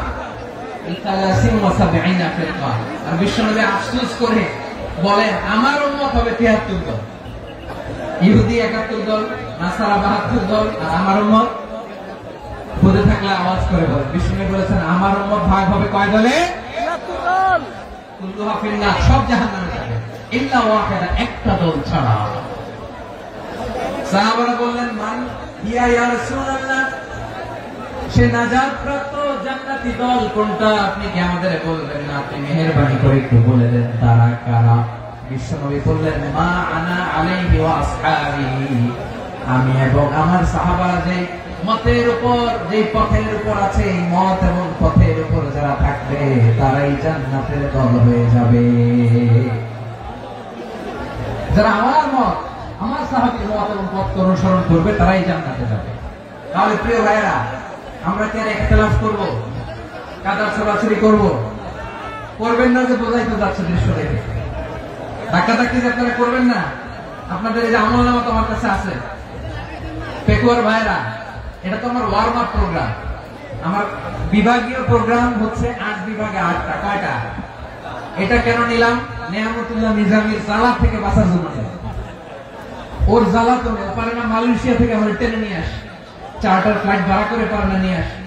73 ফিরকা। আর বিশ্বনবী আফসোস করে বলেন, আমার উম্মত হবে 73 দল। ইহুদি 71 দল, নাসারা 72 দল, আর আমার উম্মত বুঝে থাকলে আওয়াজ করে বলেন। বিশ্বনবী বলেছেন, আমার উম্মত ভাগ হবে কয় দলে? 73 দল। কুল্লুহা ফিন্নার, সব জাহান্নামে যাবে, ইল্লা ওয়াহিদা, একটা দল ছাড়া। সাহাবারা বললেন, মান হিয়া ইয়া রাসূলুল্লাহ, সে নাজাত প্রাপ্ত জান্নাতি দল কোনটা? আপনি কি আমাদের বলবেন না? আপনি মেহেরবানি করে একটু বলে দেন তারা কারা? বিশ্বনবী বললেন, মা আনা আলাইহি ওয়া আসহাবি, আমি এবং আমার সাহাবারা যে মতের উপর, যে পথের উপর আছে, এই মত এবং পথের উপর যারা থাকবে তারাই জান্নাতের দল হয়ে যাবে। যারা আমার মত, আমার সাহাবীর মত এবং পথ অনুসরণ করবে তারাই জান্নাতে যাবে। তাহলে প্রিয় ভাইরা, আমরা কি আর ইখতিলাফ করব? কাদা ছড়াছড়ি করব? করবেন না, যে বোঝাই তো যাচ্ছে দৃশ্য দেখে। ধাক্কাধাক্কি যে আপনারা করবেন না। আপনাদের এই যে আমলনামা তো আমার কাছে আছে। পেকুয়ার ভাইরা, এটা তো আমার ওয়ার্ম আপ প্রোগ্রাম। আমার বিভাগীয় প্রোগ্রাম হচ্ছে 8 বিভাগে 8টা। কয়টা? এটা কেন নিলাম? নেয়ামতুল্লাহ নিজামীর জ্বালা থেকে বাঁচার জন্য নিলাম। ওর জ্বালা তো পারে না, মালয়েশিয়া থেকে আমার টেনে নিয়ে আসে, চার্টার ফ্লাইট ভাড়া করে পারে না নিয়ে আসে।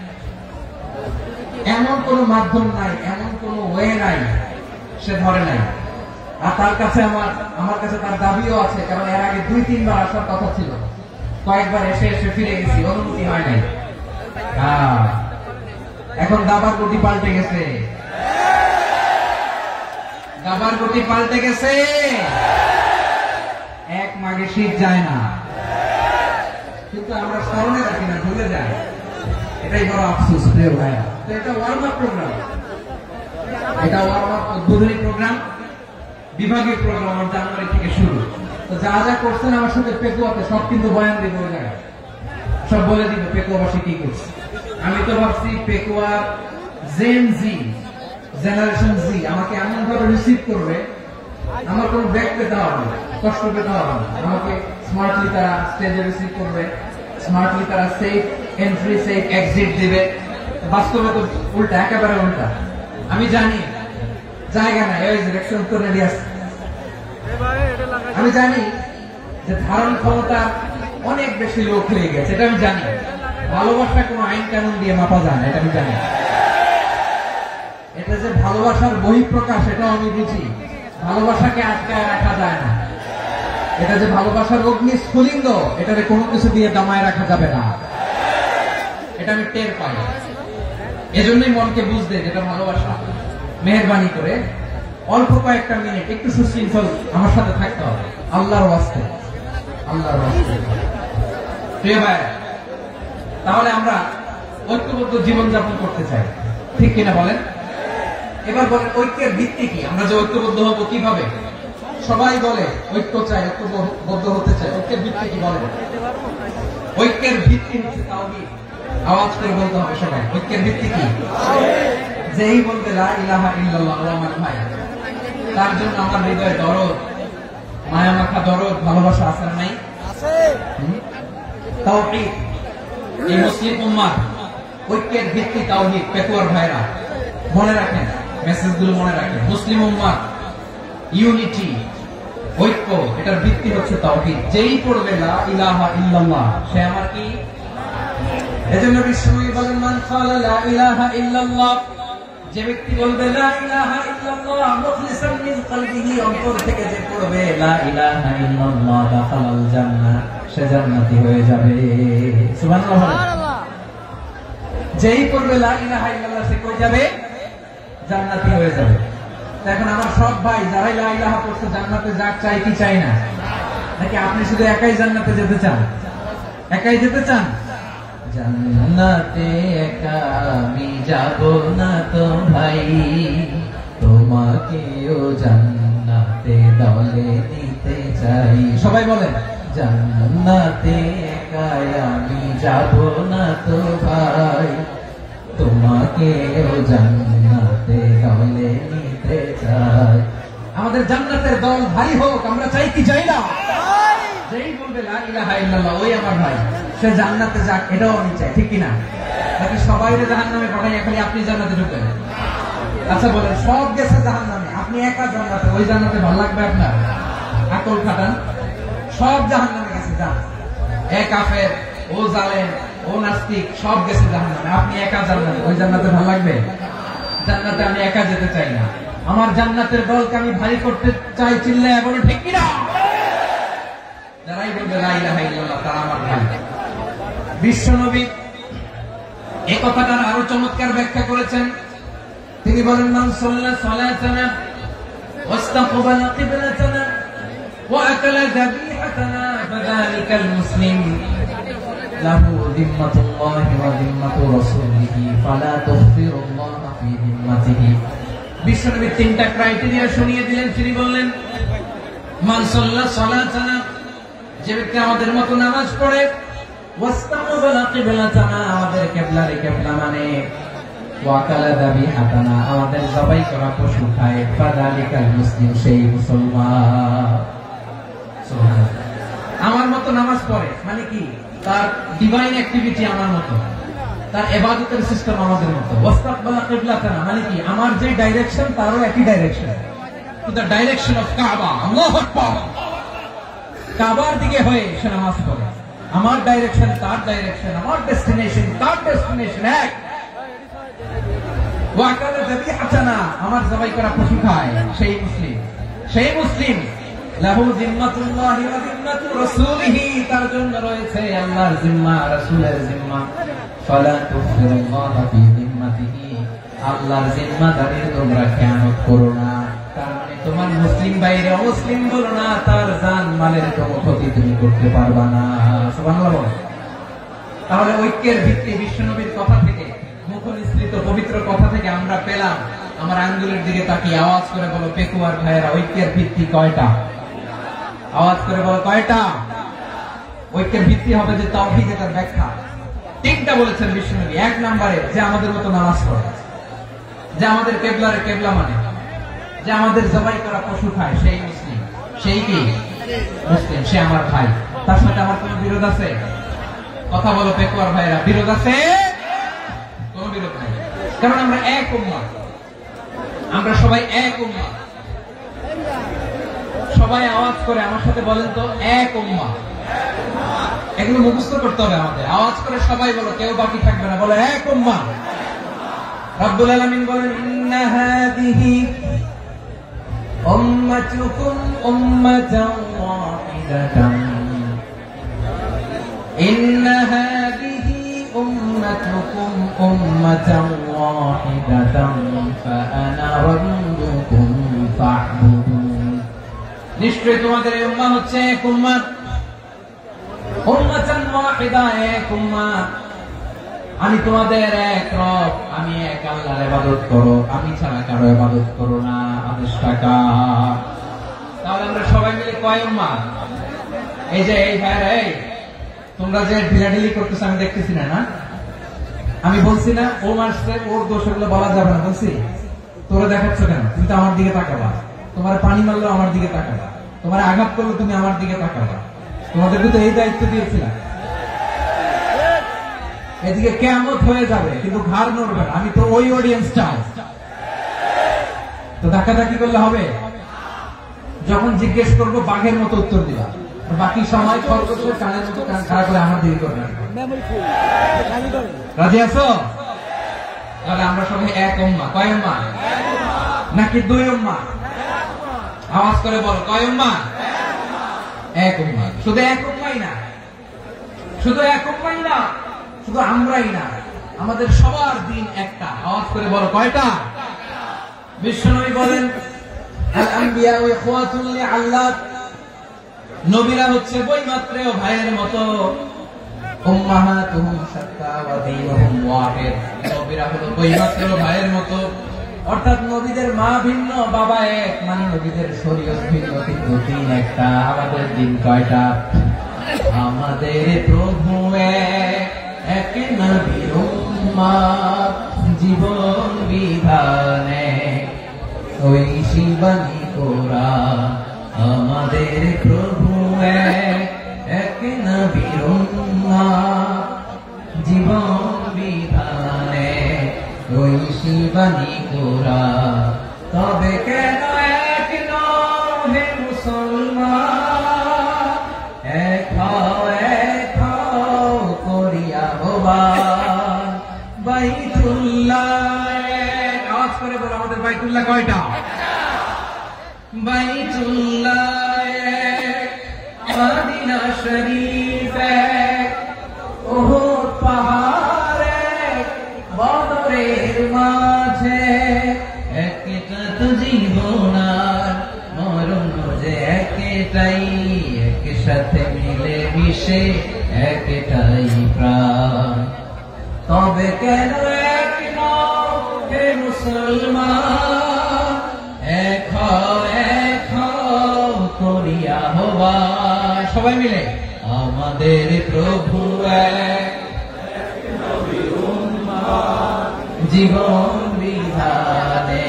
এমন কোন মাধ্যম নাই, এমন কোন ওয়ে নাই, সে ধরে নাই। আর তার কাছে আমার কাছে তার দাবিও আছে, কারণ এর আগে 2-3 বার আসার কথা ছিল। কয়েকবার এসে এসে ফিরে গেছি, অনুমতি হয় নাই। এখন দাবার গতি পাল্টে গেছে, দাবার গতি পাল্টে গেছে। এক মাঘে শীত যায় না, কিন্তু আমরা স্মরণে রাখি না, ভুলে যাই। এটাই বড় আফসোস প্রিয় ভাইয়া। তো এটা ওয়ার্ম আপ প্রোগ্রাম, এটা ওয়ার্ম আপ উদ্বোধনী প্রোগ্রাম, বিভাগীয় প্রোগ্রাম আমার জানুয়ারি থেকে শুরু। তো যা যা করছেন আমার সাথে পেকুয়াতে, সব কিন্তু বয়ান দিব ওই জায়গায়, সব বলে দিব পেকুয়াবাসী কি করছে। আমি তো ভাবছি পেকুয়ার জেন জি, জেনারেশন জি আমাকে এমন ভাবে রিসিভ করবে, আমার কোনো ব্যাক পেতে হবে না, কষ্ট পেতে হবে না। আমাকে স্মার্টলি তারা স্টেজে রিসিভ করবে, স্মার্টলি তারা সেফ এন্ট্রি, সেফ এক্সিট দিবে। বাস্তবে তো উল্টা, একেবারে উল্টা। আমি জানি জায়গা নাই, ওই যে রিঅ্যাকশন তো রেডি আছে। আমি জানি যে ধারণ ক্ষমতা অনেক বেশি লোক হয়ে গেছে, এটা আমি জানি। ভালোবাসা কোনো আইন কানুন দিয়ে মাপা যায় না, এটা আমি জানি। এটা যে ভালোবাসার বহিঃপ্রকাশ, এটাও আমি বুঝি। ভালোবাসাকে আটকায় রাখা যায় না। এটা যে ভালোবাসার অগ্নি স্ফুলিঙ্গ, এটারে কোনো কিছু দিয়ে দামায় রাখা যাবে না, এটা আমি টের পাই। এজন্যই মনকে বুঝতে যেটা ভালোবাসা। মেহেরবানি করে অল্প কয়েকটা মিনিট একটু সুশৃঙ্খল আমার সাথে থাকতে হবে, আল্লাহর ওয়াস্তে, আল্লাহর ওয়াস্তে। প্রিয় ভাই, তাহলে আমরা ঐক্যবদ্ধ জীবনযাপন করতে চাই, ঠিক কিনা বলেন? এবার বলেন, ঐক্যের ভিত্তি কি? আমরা যে ঐক্যবদ্ধ হবো কিভাবে? সবাই বলে ঐক্য চাই, ঐক্যবদ্ধ হতে চাই। ঐক্যের ভিত্তি কি বলেন? ঐক্যের ভিত্তি হচ্ছে তাওহীদ। আওয়াজ করে বলতে হবে সবাই, ঐক্যের ভিত্তি কি? যেই বলবে লা ইলাহা ইল্লাল্লাহ, ও আমার ভাই, তার জন্য আমার হৃদয়ে দরদ, মায়া মাখা দরদ, ভালোবাসা আছে না নাই? আছে। তাওহীদ। এই মুসলিম উম্মাহ ঐক্যের ভিত্তি তাওহীদ। পেকুয়ার ভাইরা মনে রাখেন, মেসেজগুলো মনে রাখেন। মুসলিম উম্মাহ ইউনিটি, ঐক্য, এটার ভিত্তি হচ্ছে তাওহীদ। যেই পড়বে লা ইলাহা ইল্লাল্লাহ, সে আমার কি? এজন্য বিশ্বনবী বলেন, মান ক্বালা লা ইলাহা ইল্লাল্লাহ, যে ব্যক্তি বলবে লা ইলাহা ইল্লাল্লাহ মুখলিসান মিন কলবিহি, অন্তর থেকে যে পড়বে লা ইলাহা ইল্লাল্লাহ, দাখালাল জান্নাহ, সে জান্নাতি হয়ে যাবে। সুবহানাল্লাহ। সুবহানাল্লাহ। যেই পড়বে লা ইলাহা ইল্লাল্লাহ, সে কই যাবে? জান্নাতি হয়ে যাবে। এখন আমার সব ভাই যারাই লা ইলাহা পড়ছে জান্নাতে যাক, চাই কি চাই না? নাকি আপনি শুধু একাই জান্নাতে যেতে চান? একাই যেতে চান? জান্নাতে একা আমি যাব না তো ভাই, তোমাকেও জান্নাতে দলে নিতে চাই। সবাই বলেন, জান্নাতে একা আমি যাব না তো ভাই, তোমাকেও জান্নাতে দলে নিতে চাই। আমাদের জান্নাতের দল ভাই হোক, আমরা চাই কি চাই না? যেই বলবে লা ইলাহা ইল্লাল্লাহ ওই আমার ভাই, সে জান্নাতে যাক, এটাও আমি চাই, ঠিক কিনা? নাকি সবাই জাহান্নামে পাঠাই খালি আপনি জান্নাতে ঢুকবেন? আচ্ছা বলেন, সব গেছে জাহান্নামে, আপনি একা জান্নাতে, ওই জান্নাতে ভালো লাগবে আপনার? আকল খাটান। সব জাহান্নামে গেছে, যান। এ কাফের, ও জালেম, ও নাস্তিক, সব গেছে জাহান্নামে, আপনি একা জান্নাতে, ওই জান্নাতে ভালো লাগবে? জান্নাতে আমি একা যেতে চাই না, আমার জান্নাতের দলকে আমি ভাই করতে চাই। চিল্লায় বলো ঠিক কিনা? যারাই বলবে লা ইলাহা ইল্লাল্লাহ তারা আমার ভাই। বিশ্বনবী এই কথাটার আরো চমৎকার ব্যাখ্যা করেছেন। তিনি বলেন, মান সাল্লা সালাতানা ওয়াস্তাকবালা কিবলাতানা ওয়া আকালা যাবিহাতানা ফাযালিকাল মুসলিম লাহু যিম্মাতুল্লাহি ওয়া যিম্মাতু রাসূলিহি ফালা তুখফিরুল্লাহ ফি যিম্মাতিহি। বিশ্বনবী তিনটা ক্রাইটেরিয়া শুনিয়ে দিলেন। তিনি বললেন, মান সাল্লা সালাতানা, যে ব্যক্তি আমাদের মতো নামাজ পড়ে, ওয়াস্তাকবালা কিবলাতানা, আমাদের কিবলারে কিবলা মানে, ওয়াকালা যাবিহাতানা, আমাদের জবাই করা পশু খায়, ফাযালিকাল মুসলিম, সেই মুসলমান। সুবহানাল্লাহ। আমার মতো নামাজ পড়ে মানে কি? তার ডিভাইন অ্যাক্টিভিটি আমার মতো, তার ইবাদতের সিস্টেম আমাদের মতো। ওয়াস্তাকবালা কিবলাতানা মানে কি? আমার যে ডাইরেকশন তারও একই direction, to the direction of কাবা। আল্লাহু আকবার। কাবার দিকে হয়ে সে নামাজ পড়ে, আমার ডাইরেকশন তার ডাইরেকশন, আমার ডেস্টিনেশন তার ডেস্টিনেশন এক। ওয়াকালা যাবিহাতানা, আমার জবাই করা পশু খায়, সেই মুসলিম। সেই মুসলিম লাহু যিম্মাতুল্লাহি ওয়া যিম্মাতু রাসূলিহি, তার জন্য রয়েছে আল্লাহর জিম্মা, রাসূলের জিম্মা। ফালা তুখফিরুল্লাহ ফি যিম্মাতিহি, আল্লাহর জিম্মাদারির তোমরা খেয়ানত করো না। তার মানে তোমার মুসলিম বাইরে অমুসলিম বলো না, তার জান মালের কোনো ক্ষতি তুমি করতে পারবা না। সুবহানাল্লাহ। তাহলে ঐক্যের ভিত্তি বিশ্বনবীর কথা থেকে, মুখনিসৃত পবিত্র কথা থেকে আমরা পেলাম। আমার আঙ্গুলের দিকে তাকিয়ে আওয়াজ করে বলো পেকুয়ার ভাইয়েরা, ঐক্যের ভিত্তি কয়টা? আওয়াজ করে বলো কয়টা? ঐক্যের ভিত্তি হবে যে তাওহীদ, এটার ব্যাখ্যা তিনটা বলেছেন বিশ্বনবী। এক নম্বরে, যে আমাদের মতো নামাজ পড়ে, যে আমাদের কিবলারে কিবলা মানে, যে আমাদের জবাই করা পশু খায়, সেই মুসলিম। সেই কি? মুসলিম, সে আমার ভাই। তার সাথে আমার কোনো বিরোধ আছে? কথা বলো পেকুয়ার ভাইয়েরা, বিরোধ আছে? কোনো বিরোধ নাই, কারণ আমরা এক উম্মাহ, আমরা সবাই এক উম্মাহ। সবাই আওয়াজ করে আমার সাথে বলেন তো, এক উম্মাহ। এগুলো মুখস্থ করতে হবে আমাদের। আওয়াজ করে সবাই বলো, কেউ বাকি থাকবে না, বলো এক উম্মাহ। রব্বুল আলামিন বলেন, ইন্না হাদিহি উম্মাতুকুম উম্মাতান ওয়াহিদাতান, ইন্না হাদিহি উম্মাতুকুম উম্মাতান ওয়াহিদাতান ফাআনা রাব্বুকুম ফা'বুদুন। নিশ্চয়ই তোমাদের এই উম্মাহ হচ্ছে এক উম্মাত, উম্মাতান ওয়াহিদা, এক উম্মাত। আমি তোমাদের এক রব, আমি এক আল্লাহর ইবাদত করো, আমি ছাড়া কারো ইবাদত করো না। আদেশটা কার? তাহলে আমরা সবাই মিলে কয় উম্মাত? এই যে এই ভাইরা, এই তোমরা যে ঢিলাঢিলি করতেছ আমি দেখতেছি না, না? আমি বলছি না ও মারছে, ওর দোষ, এগুলো বলা যাবে না বলছি? তোরা দেখাচ্ছ কেন? তুমি তো আমার দিকে তাকাবা। তোমার পানি মারলো আমার দিকে তাকাবা, তোমার আঘাত করলো তুমি আমার দিকে তাকাবা। তোমাদেরকে তো এই দায়িত্ব দিয়েছিলাম। এদিকে কিয়ামত হয়ে যাবে কিন্তু ঘাড় নড়বে না, আমি তো ওই অডিয়েন্স চাই। তো ধাক্কাধাক্কি করলে হবে? যখন জিজ্ঞেস করবো বাঘের মতো উত্তর দিবা, বাকি সময় খরগোশের কানের মতো কান খাড়া করে আমার দিকে করবে। রাজি আছো? তাহলে আমরা সবাই এক উম্মাহ। কয় উম্মাহ? নাকি দুই উম্মাহ? আওয়াজ করে বল, কয় উম্মাহ? এক উম্মাহ। শুধু এক উম্মাহই না, শুধু এক উম্মাহই না, শুধু আমরাই না, আমাদের সবার দিন একটা। আওয়াজ করে বলো কয়টা? বিশ্বনবী বলেন আল আম্বিয়া ওয়া ইখওয়াতুন লিআল্লাহ, নবীরা হচ্ছে বৈমাত্রেয় ভাইয়ের মতো। উম্মাহাতুহুম শাত্তা ওয়া দীনুহুম ওয়াহিদ, নবীরা হলো বৈমাত্রেয় ভাইয়ের মতো। অর্থাৎ নবীদের মা ভিন্ন বাবা এক, মানে নবীদের শরীয়ত ভিন্ন কিন্তু দিন একটা। আমাদের দিন কয়টা? আমাদের প্রভু এক নবীর উম্মত, জীবন বিধানে ওই শিবানী কোরআন। আমাদের প্রভু এক নবীর উম্মত, জীবন বিধানে ওই শিবানী কোরআন। তবে কেন এক হে মুসলমান, এক করিয়া হবান বাইতুল্লাহ। আওয়াজ করে বলো আমাদের বাইতুল্লাহ কয়টা? বাইতুল্লাহ মদিনা শরীফ, ওহুদ পাহাড়ে বদরের মাঝে। একটা তো জীবন আর মরণ যে একটাই, একসাথে মিলে মিশে একটাই প্রাণ। তবে কেন এক হে মুসলমান, এক করিয়া হবা সবাই মিলে। আমাদের প্রভু এক, জীবন বিধানে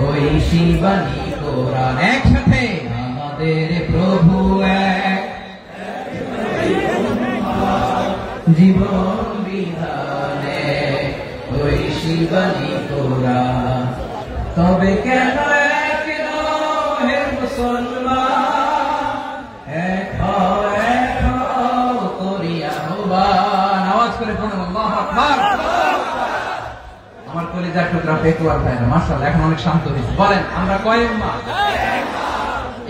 ওই শিবানী কোরআন। একসাথে আমাদের প্রভু এক, জীবন বিধানে ওই শিবানী কোরআন। তবে কেন এক হে মুসলমান, এক করিয়া হবান। আওয়াজ করে পড়ুন আল্লাহু আকবার। আমার কলিজার টুকরা পেকুয়ার ভাইরা মাশাআল্লাহ এখন অনেক শান্ত হয়েছে। বলেন আমরা কয় উম্মাহ?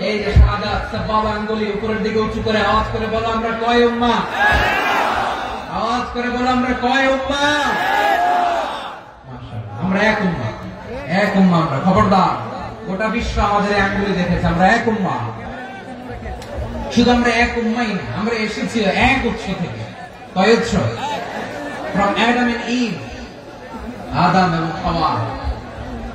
এই যে শাহাদাত সাবাবা আঙ্গুলি উপরের দিকে উঁচু করে আওয়াজ করে বলো আমরা কয় উম্মাহ? আওয়াজ করে বলো আমরা কয় উম্মাহ? মাশাআল্লাহ আমরা এক উম্মাহ, এক উম্মাহ আমরা। খবরদার, গোটা বিশ্ব আমাদের আঙ্গুলি দেখেছে আমরা এক উম্মাহ। শুধু আমরা এক উম্মাহই না, আমরা এসেছি এক উৎস থেকে। কয় উৎস? from Adam and Eve, আদম এবং হাওয়া,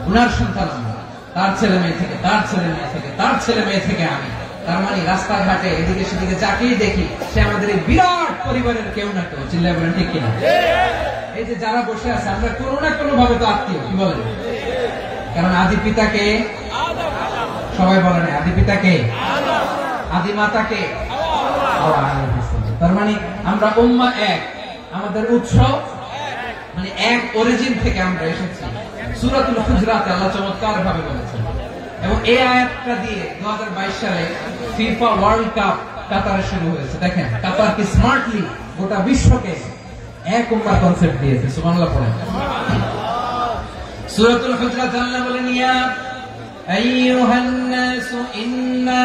উনার সন্তান আমরা। তার ছেলে মেয়ে থেকে, তার ছেলে মেয়ে থেকে, তার ছেলে মেয়ে থেকে আমি। তার মানে রাস্তাঘাটে এদিকে সেদিকে যাকেই দেখি সে আমাদের এই বিরাট পরিবারের কেউ না কেউ। চিল্লায় বলেন ঠিক কিনা? এই যে যারা বসে আছে আমরা কোনো না কোনো ভাবে তো আত্মীয়, কি বলেন? কারণ আদি পিতাকে সবাই বলেন, আদি পিতাকে, আদি মাতাকে। তার মানে আমরা উম্মাহ এক, আমাদের উৎস মানে এক অরিজিন থেকে আমরা এসেছি। সূরাতুল হুজরাতে আল্লাহ চমৎকার ভাবে বলেছেন। এবং এই আয়াতটা দিয়ে 2022 সালে ফিফা ওয়ার্ল্ড কাপ কাতারে শুরু হয়েছে। দেখেন কাতার কি স্মার্টলি গোটা বিশ্বকে এক উম্মাহ কনসেপ্ট দিয়েছে। সুবহানাল্লাহ পড়েন। সূরাতুল হুজরাত আল্লাহ বলেন ইয়া আইয়ুহান নাসু ইন্না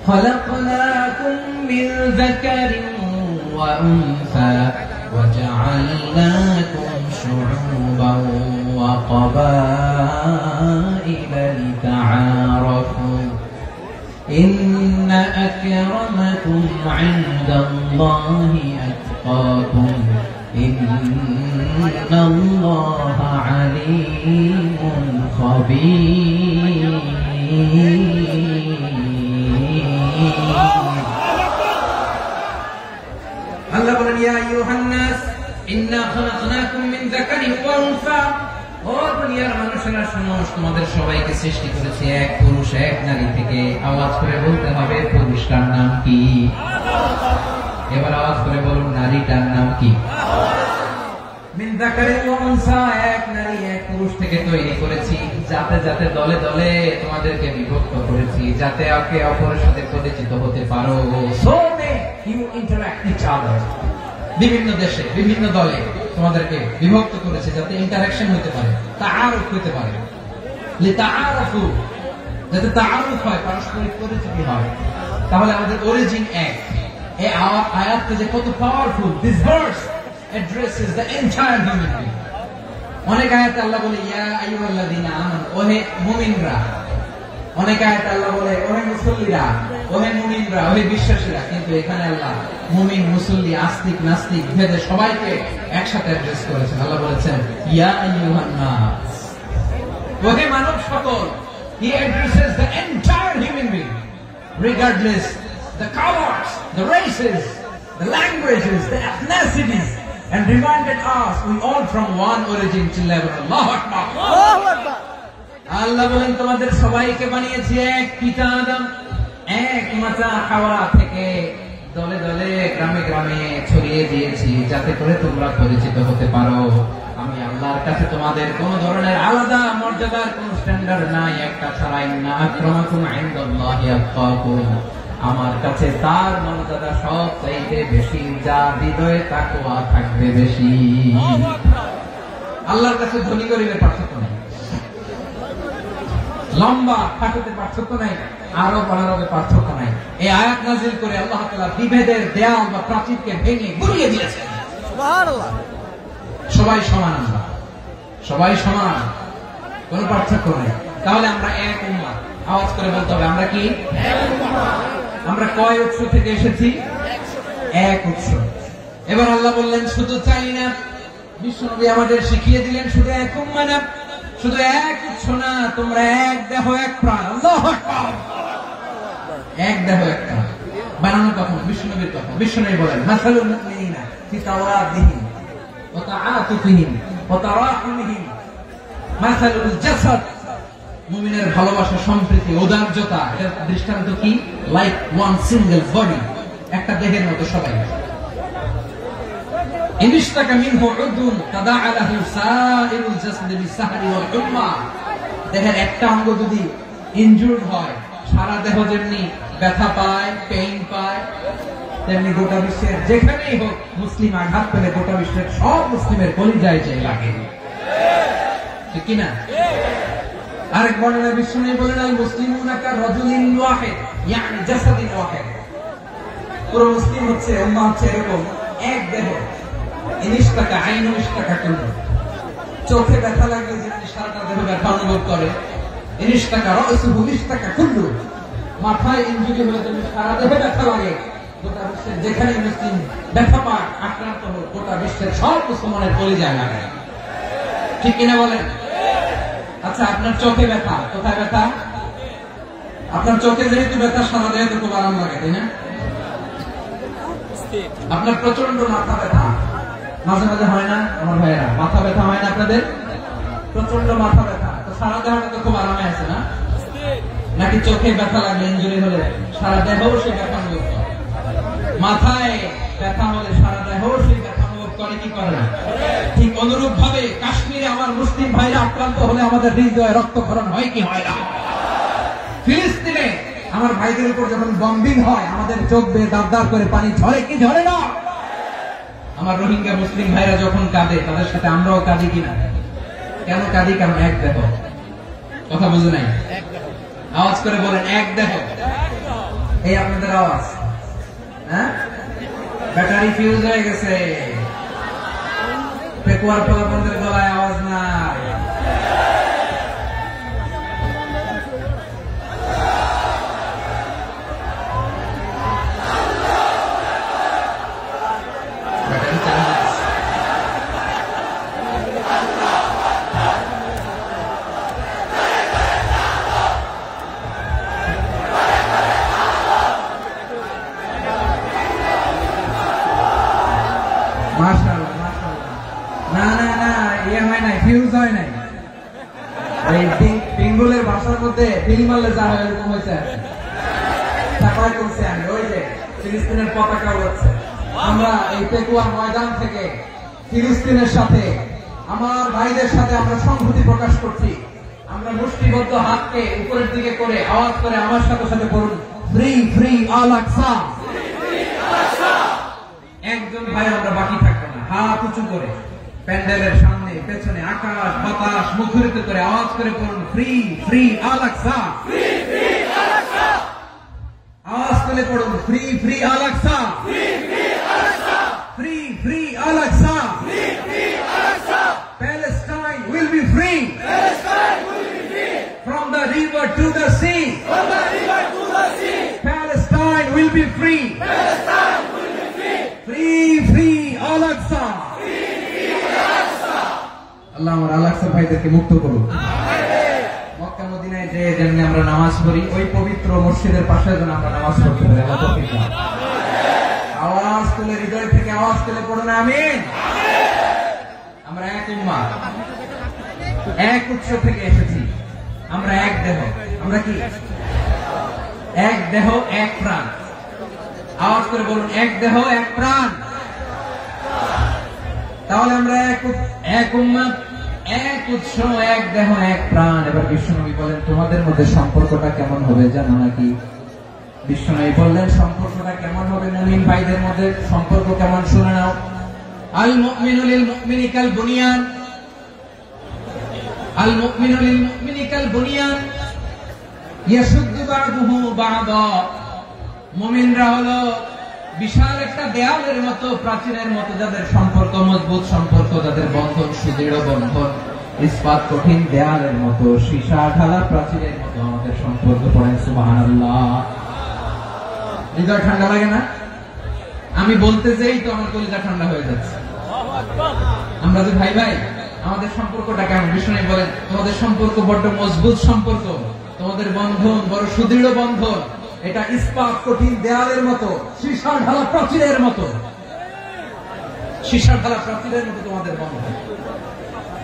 খলাকনাকুম মিন যাকারিন ওয়া উনসা وجعلناكم شعوبا وقبائل لتعارفوا إن أكرمكم عند الله أتقاكم إن الله عليم خبير আল্লাহ বলেন ইয়া আইয়ুহান নাস ইন্না খালাকনাকুম মিন যাকারিন ওয়া উনসা, ও দুনিয়ার মানুষেরা শোনো, তোমাদের সবাইকে সৃষ্টি করেছি এক পুরুষ এক নারী থেকে। আওয়াজ করে বলতে হবে পুরুষটার নাম কি? এবার আওয়াজ করে বলুন নারীটার নাম কি? মিন যাকারিন ওয়া উনসা, এক নারী এক পুরুষ থেকে তৈরি করেছি। যাতে যাতে দলে দলে তোমাদেরকে বিভক্ত করেছি, যাতে একে অপরের সাথে পরিচিত হতে পারো। So you interact each other. বিভিন্ন দেশে বিভিন্ন দলে তোমাদেরকে বিভক্ত করেছে যাতে ইন্টারঅ্যাকশন হতে পারে, তাআরুফ হতে পারে। লিতাআরফু, যাতে তাআরুফ হয়, পারস্পরিক পরিচিতি হয়। তাহলে আমাদের অরিজিন এক। এই আয়াতটা যে কত powerful. This verse addresses the entire human being. অনেক আয়াতে আল্লাহ বলে ইয়া আইয়ুহাল্লাযীনা আমানু, ওহে মুমিনরা। অনেক আয়াতে আল্লাহ বলে ওহে মুসল্লিরা, ওহে মুমিনরা, ওহে বিশ্বাসীরা। কিন্তু এখানে আল্লাহ মুমিন, মুসল্লি, আস্তিক, নাস্তিক ভেদে সবাইকে একসাথে অ্যাড্রেস করেছেন। আল্লাহ বলেছেন ইয়া আইয়ুহান নাস, ওহে মানব সকল। He addresses the entire human being, regardless the colors, the races, the languages, the ethnicities, and reminded us we all from one origin till never. Allahu Akbar. Allahu Akbar. আল্লাহ বলেন তোমাদের সবাইকে বানিয়েছি এক পিতা আদম, এক মাতা হাওয়া থেকে দলে দলে গ্রামে গ্রামে ছড়িয়ে দিয়েছি যাতে করে তোমরা পরিচিত হতে পারো। আমি আল্লাহর কাছে তোমাদের কোন ধরনের আলাদা মর্যাদার কোন স্ট্যান্ডার্ড নাই, একটা ছাড়াই না। আক্রামাকুম ইনদাল্লাহি আতকাকুম, আমার কাছে তার মর্যাদা সব চাইতে বেশি, যার হৃদয়ে তাকওয়া থাকবে বেশি। আল্লাহর কাছে ধনী গরিবের পার্থক্য নেই, লম্বা খাটোতে পার্থক্য নাই, আরব অনারবের পার্থক্য নাই। এই আয়াত নাযিল করে আল্লাহ তাআলা বিভেদের দেয়াল বা প্রাচীরকে ভেঙে গুড়িয়ে দিয়েছেন। সুবহানাল্লাহ। সবাই সমান, আমরা সবাই সমান, কোনো পার্থক্য নাই। তাহলে আমরা এক উম্মাহ। আওয়াজ করে বলতে হবে আমরা কি? আমরা কয় উৎস থেকে এসেছি? এক উৎস। এবার আল্লাহ বললেন শুধু চাই না, বিশ্বনবী আমাদের শিখিয়ে দিলেন শুধু এক উম্মাহ না, শুধু এক উৎস না, তোমরা এক দেহ এক প্রাণ। আল্লাহু আকবার। এক দেহ এক প্রাণ বানানো কখন? বিশ্বনবীর কথা। বিশ্বনবী বলেন মাসালুল মুমিনিনা ফি তাওয়াদিহিম ওয়া তাআতুফিহিম ওয়া তারাহুমিহিম মাসালুল জাসাদ, মুমিনের ভালোবাসা, সম্প্রীতি, উদারতা, এর দৃষ্টান্ত কি? লাইক ওয়ান সিঙ্গেল বডি, একটা দেহের মতো সবাই। ইনশতাকা মিনহু উদুন তাদাআ লাহু সাইরুল জাসদি বিসসাহরি ওয়াল হুম্মা, দেহের একটা অঙ্গ যদি ইনজুরড হয় সারা দেহ যেমনি ব্যথা পায়, পেইন পায়, তেমনি গোটা বিশ্বের যেখানেই হোক মুসলিম আঘাত পেলে গোটা বিশ্বের সব মুসলিমের কলিজায় যে লাগে, ঠিক কিনা? আরেক বর্ণনায় বিশ্বনবী বলেন আল মুসলিমুনা কা রাজুলিন ওয়াহিদ, ইয়ানি জাসাদিন ওয়াহিদ। পুরো মুসলিম হচ্ছে, উম্মাহ হচ্ছে এরকম এক দেহ। ইনশতাকা আইনু ইশতাকা কুল্লু, চোখে ব্যথা লাগলে যেমনি সারাটা দেহ ব্যথা অনুভব করে, ইনশতাকা রাসুহু ইশতাকা কুল্লু, মাথায় ইনজুরি হলে যেমনি সারা দেহে ব্যথা লাগে, গোটা বিশ্বের যেখানে মুসলিম ব্যথা পায়, আক্রান্ত হোক, গোটা বিশ্বের সব মুসলমানের কলিজায় লাগে, ঠিক কিনা বলেন? আচ্ছা, আপনার চোখে ব্যথা, কোথায় ব্যথা? আপনার চোখে যেহেতু ব্যথা, সারা দেহে তো খুব আরাম লাগে, তাই না? আপনার প্রচন্ড মাথা ব্যথা মাঝে মাঝে হয় না আমার ভাইয়েরা? মাথা ব্যথা হয় না আপনাদের? প্রচন্ড মাথা ব্যথা, তো সারা দেহটা তো খুব আরামে আছে না? নাকি চোখে ব্যথা লাগলে, ইনজুরি হলে সারা দেহ সেই ব্যথা অনুভব করে? মাথায় ব্যথা হলে সারা দেহ সেই ব্যথা অনুভব করে কি করে না? ঠিক অনুরূপ ভাবে কাশ্মীরে আমার মুসলিম ভাইরা আক্রান্ত হলে আমাদের হৃদয়ে রক্তক্ষরণ হয় কি হয় না? ফিলিস্তিনে আমার ভাইদের উপর যখন বম্বিং হয় আমাদের চোখ বেয়ে দাঁড় দাঁড় করে পানি ঝরে কি ঝরে না? আমার রোহিঙ্গা মুসলিম ভাইরা যখন কাঁদে তাদের সাথে আমরাও কাঁদি কিনা? কেন কাঁদি? কারণ এক দেহ। কথা বুঝে নাই? আওয়াজ করে বলেন এক দেহ। এই আপনাদের আওয়াজ, হ্যাঁ? ব্যাটারি ফিউজ হয়ে গেছে, পেকুয়ার ফলাফলদের গলায় আওয়াজ নাই। বেঙ্গলের ভাষার মধ্যে বিল মারলে যা হয় এরকম হয়েছে। আমি ওই যে ফিলিস্তিনের পতাকা উড়াচ্ছে, আমরা এই পেকুয়ার ময়দান থেকে ফিলিস্তিনের সাথে, আমার ভাইদের সাথে আমরা সংহতি প্রকাশ করছি। আমরা মুষ্টিবদ্ধ হাতকে উপরের দিকে করে আওয়াজ করে আমার সাথে সাথে বলুন ফ্রি ফ্রি আল আকসা। একজন ভাই আমরা বাকি থাকবো না, হাত উঁচু করে প্যান্ডেলের সামনে পেছনে আকাশ বাতাস মুখরিত করে আওয়াজ করে বলুন ফ্রি ফ্রি আল আকসা। আওয়াজ করে পড়ুন free free Al Aqsa, free free Al Aqsa, Palestine Palestine will be free. Free Al-Aqsa. আল্লাহ আমার আল-আকসা ভাইদেরকে মুক্ত করুন। মক্কা মদিনায় যে যেমনি আমরা নামাজ পড়ি, ওই পবিত্র মসজিদের পাশে যেন আমরা নামাজ পড়তে পারি। আওয়াজ তুলে, হৃদয় থেকে আওয়াজ তুলে পড়ুন আমিন। আমরা এক উম্মাহ, এক উৎস থেকে এসেছি, আমরা এক দেহ। আমরা কি এক দেহ এক প্রাণ? আওয়াজ করে বলুন, এক দেহ এক প্রাণ। তাহলে আমরা এক উম্মাহ, এক উৎস, এক দেহ এক প্রাণ। এবার বিশ্বনবী বলেন, তোমাদের মধ্যে সম্পর্কটা কেমন হবে জানো নাকি? বিশ্বনবী বললেন, সম্পর্কটা কেমন হবে? মুমিন ভাইদের মধ্যে সম্পর্ক কেমন শুনে নাও। আল মুমিনু লিল মুমিনি কাল বুনিয়ান, আল মুমিনু লিল মুমিনি কাল বুনিয়ান ইয়াশুদ্দু বা'দুহু বা'দা। মুমিনরা হলো বিশাল একটা দেয়ালের মতো, প্রাচীরের মতো, যাদের সম্পর্ক মজবুত, সম্পর্ক যাদের বন্ধন সুদৃঢ় বন্ধন, ইস্পাত কঠিন দেয়ালের মতো, সীসা ঢালা প্রাচীরের মতো আমাদের সম্পর্ক। পড়েন সুবহানাল্লাহ। হৃদয় ঠান্ডা লাগে না? আমি বলতে যেই তো আমার কলিজা ঠান্ডা হয়ে যাচ্ছে। আমরা যে ভাই ভাই, আমাদের সম্পর্কটা কেমন? বিষ্ণু বলেন, তোমাদের সম্পর্ক বড্ড মজবুত সম্পর্ক, তোমাদের বন্ধন বড় সুদৃঢ় বন্ধন, এটা ইস্পাত কঠিন দেয়ালের মতো, সীসা ঢালা প্রাচীরের মতো, সীসা ঢালা প্রাচীরের মতো তোমাদের বন্ধন।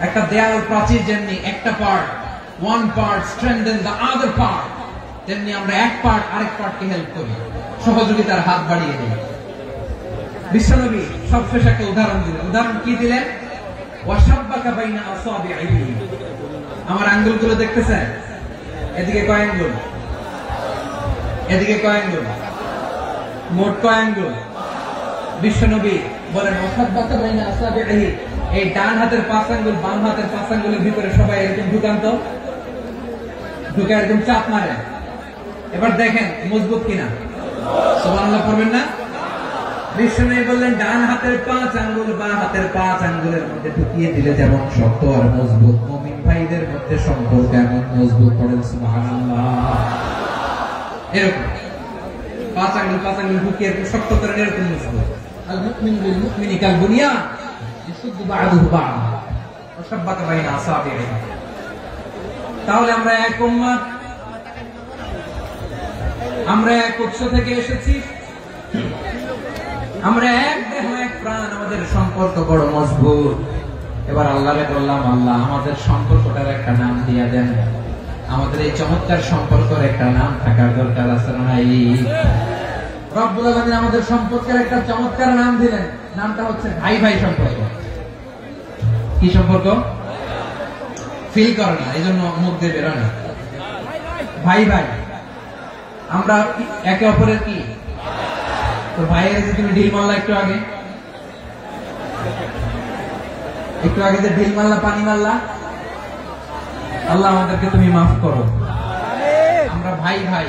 একটা দেয়াল প্রাচীর যেমনি একটা part, one part strengthen the other part, তেমনি আমরা এক পার্ট আরেক পার্টকে হেল্প করি, সহযোগিতার হাত বাড়িয়ে দিই। বিশ্বনবী সবশেষ একটা উদাহরণ দিলেন। উদাহরণ কি দিলেন? ওয়াশাব্বাকা বাইনা আসাবিহি। আমার আঙ্গুলগুলো দেখতেছেন? এদিকে কয় আঙ্গুল, এদিকে কয় আঙ্গুল, মোট কয় আঙ্গুল? বিশ্বনবী বলেন, ওয়াশাব্বাকা বাইনা আসাবিহি। এই ডান হাতের 5 আঙ্গুল বাম হাতের 5 আঙ্গুলের ভিতরে সবাই এরকম ঢুকান্ত, ঢুকে এরকম চাপ মারে। এবার দেখেন মজবুত কিনা। সুবহানাল্লাহ পড়বেন না? বিশ্বনবী বললেন, ডান হাতের 5 আঙ্গুল বাম হাতের 5 আঙ্গুলের মধ্যে ঢুকিয়ে দিলে যেমন শক্ত আর মজবুত, মুমিন ভাইদের মধ্যে সম্পর্ক এমন মজবুত। পড়েন সুবহানাল্লাহ। এরকম 5 আঙ্গুল ঢুকিয়ে শক্ত করে এরকম মজবুত। আল মুমিনু লিল মুমিনি কাল বুনিয়ান ইয়াশুদ্দু বা'দুহু বা'দা ওয়াশাব্বাকা বাইনা আসাবিহি। তাহলে আমরা এক উম্মাহ, আমরা এক উৎস থেকে এসেছি, আমরা এক দেহ এক প্রাণ, আমাদের সম্পর্ক বড় মজবুত। এবার আল্লাহরে বললাম, আল্লাহ আমাদের সম্পর্কটার একটা নাম দিয়া দেন। আমাদের এই চমৎকার সম্পর্কের একটা নাম থাকার দরকার আছে না? রব্বুল আলামিন আমাদের সম্পর্কের একটা চমৎকার নাম দিলেন। নামটা হচ্ছে ভাই ভাই সম্পর্ক। কি সম্পর্ক? ফিল করে না, এই জন্য মুখ দিয়ে বেরোয় না। ভাই ভাই, আমরা একে অপরের কি? তো ভাইয়ের যে তুমি ঢিল মারলা একটু আগে, যে ঢিল মারলা, পানি মারলা, আল্লাহ আমাদেরকে তুমি মাফ করো। আমরা ভাই ভাই,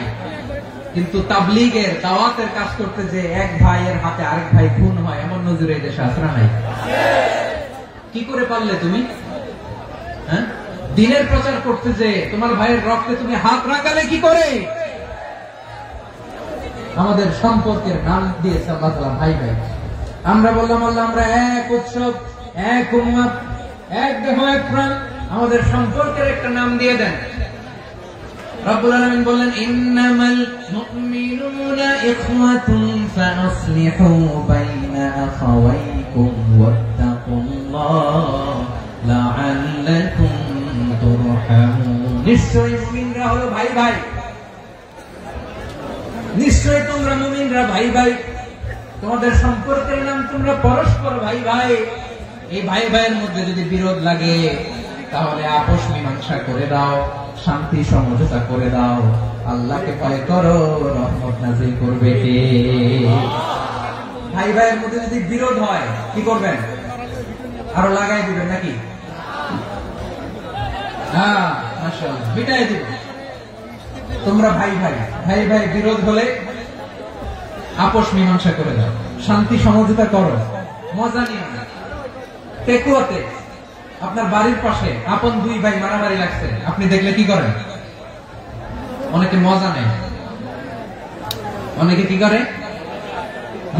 কিন্তু তাবলীগের দাওয়াতের কাজ করতে যে এক ভাইয়ের হাতে আরেক ভাই খুন হয়, এমন নজির এই দেশে আছে না নাই? কি করে পারলে তুমি? হ্যাঁ, দিনের প্রচার করতে যে তোমার ভাইয়ের রক্তে তুমি হাত রাখালে কি করে? আমাদের সম্পর্কের নাম দিয়েছে আল্লাহ তাআলা ভাই ভাই। আমরা বললাম, আল্লাহ আমরা এক উৎসব, এক উম্মাহ, এক দেহ এক প্রাণ, আমাদের সম্পর্কের একটা নাম দিয়ে দেন। রব্বুল আলামিন বললেন, ইন্নামাল মুমিনুনা ইখওয়াতুন ফাসলিহু বাইনা আখাওয়াইকুম ওয়াত্তাকুল্লাহ লাআল্লাকুম তুরহামুন। নিশ্চয়ই মুমিনরা হলো ভাই ভাই, নিশ্চয়ই তোমরা মুমিনরা ভাই ভাই, তোমাদের সম্পর্কের নাম তোমরা পরস্পর ভাই ভাই। এই ভাই ভাইয়ের মধ্যে যদি বিরোধ লাগে তাহলে আপোষ মীমাংসা করে দাও, শান্তি সমঝোতা করে দাও। আল্লাহকে ভয় করো, রহমত নাযিল করবে কে? ভাই ভাইয়ের মধ্যে যদি বিরোধ হয় কি করবেন? আরো লাগাই দিবেন নাকি? হ্যাঁ, মাশাআল্লাহ, বিটাই দিবেন। তোমরা ভাই ভাই, ভাই ভাই বিরোধ হলে আপোষ মীমাংসা করে দাও, শান্তি সমঝোতা করো, মজা নিও না। টেকুয়াতে আপনার বাড়ির পাশে আপন দুই ভাই মারামারি লাগছে, আপনি দেখলে কি করেন? অনেকে মজা নেয়, অনেকে কি করে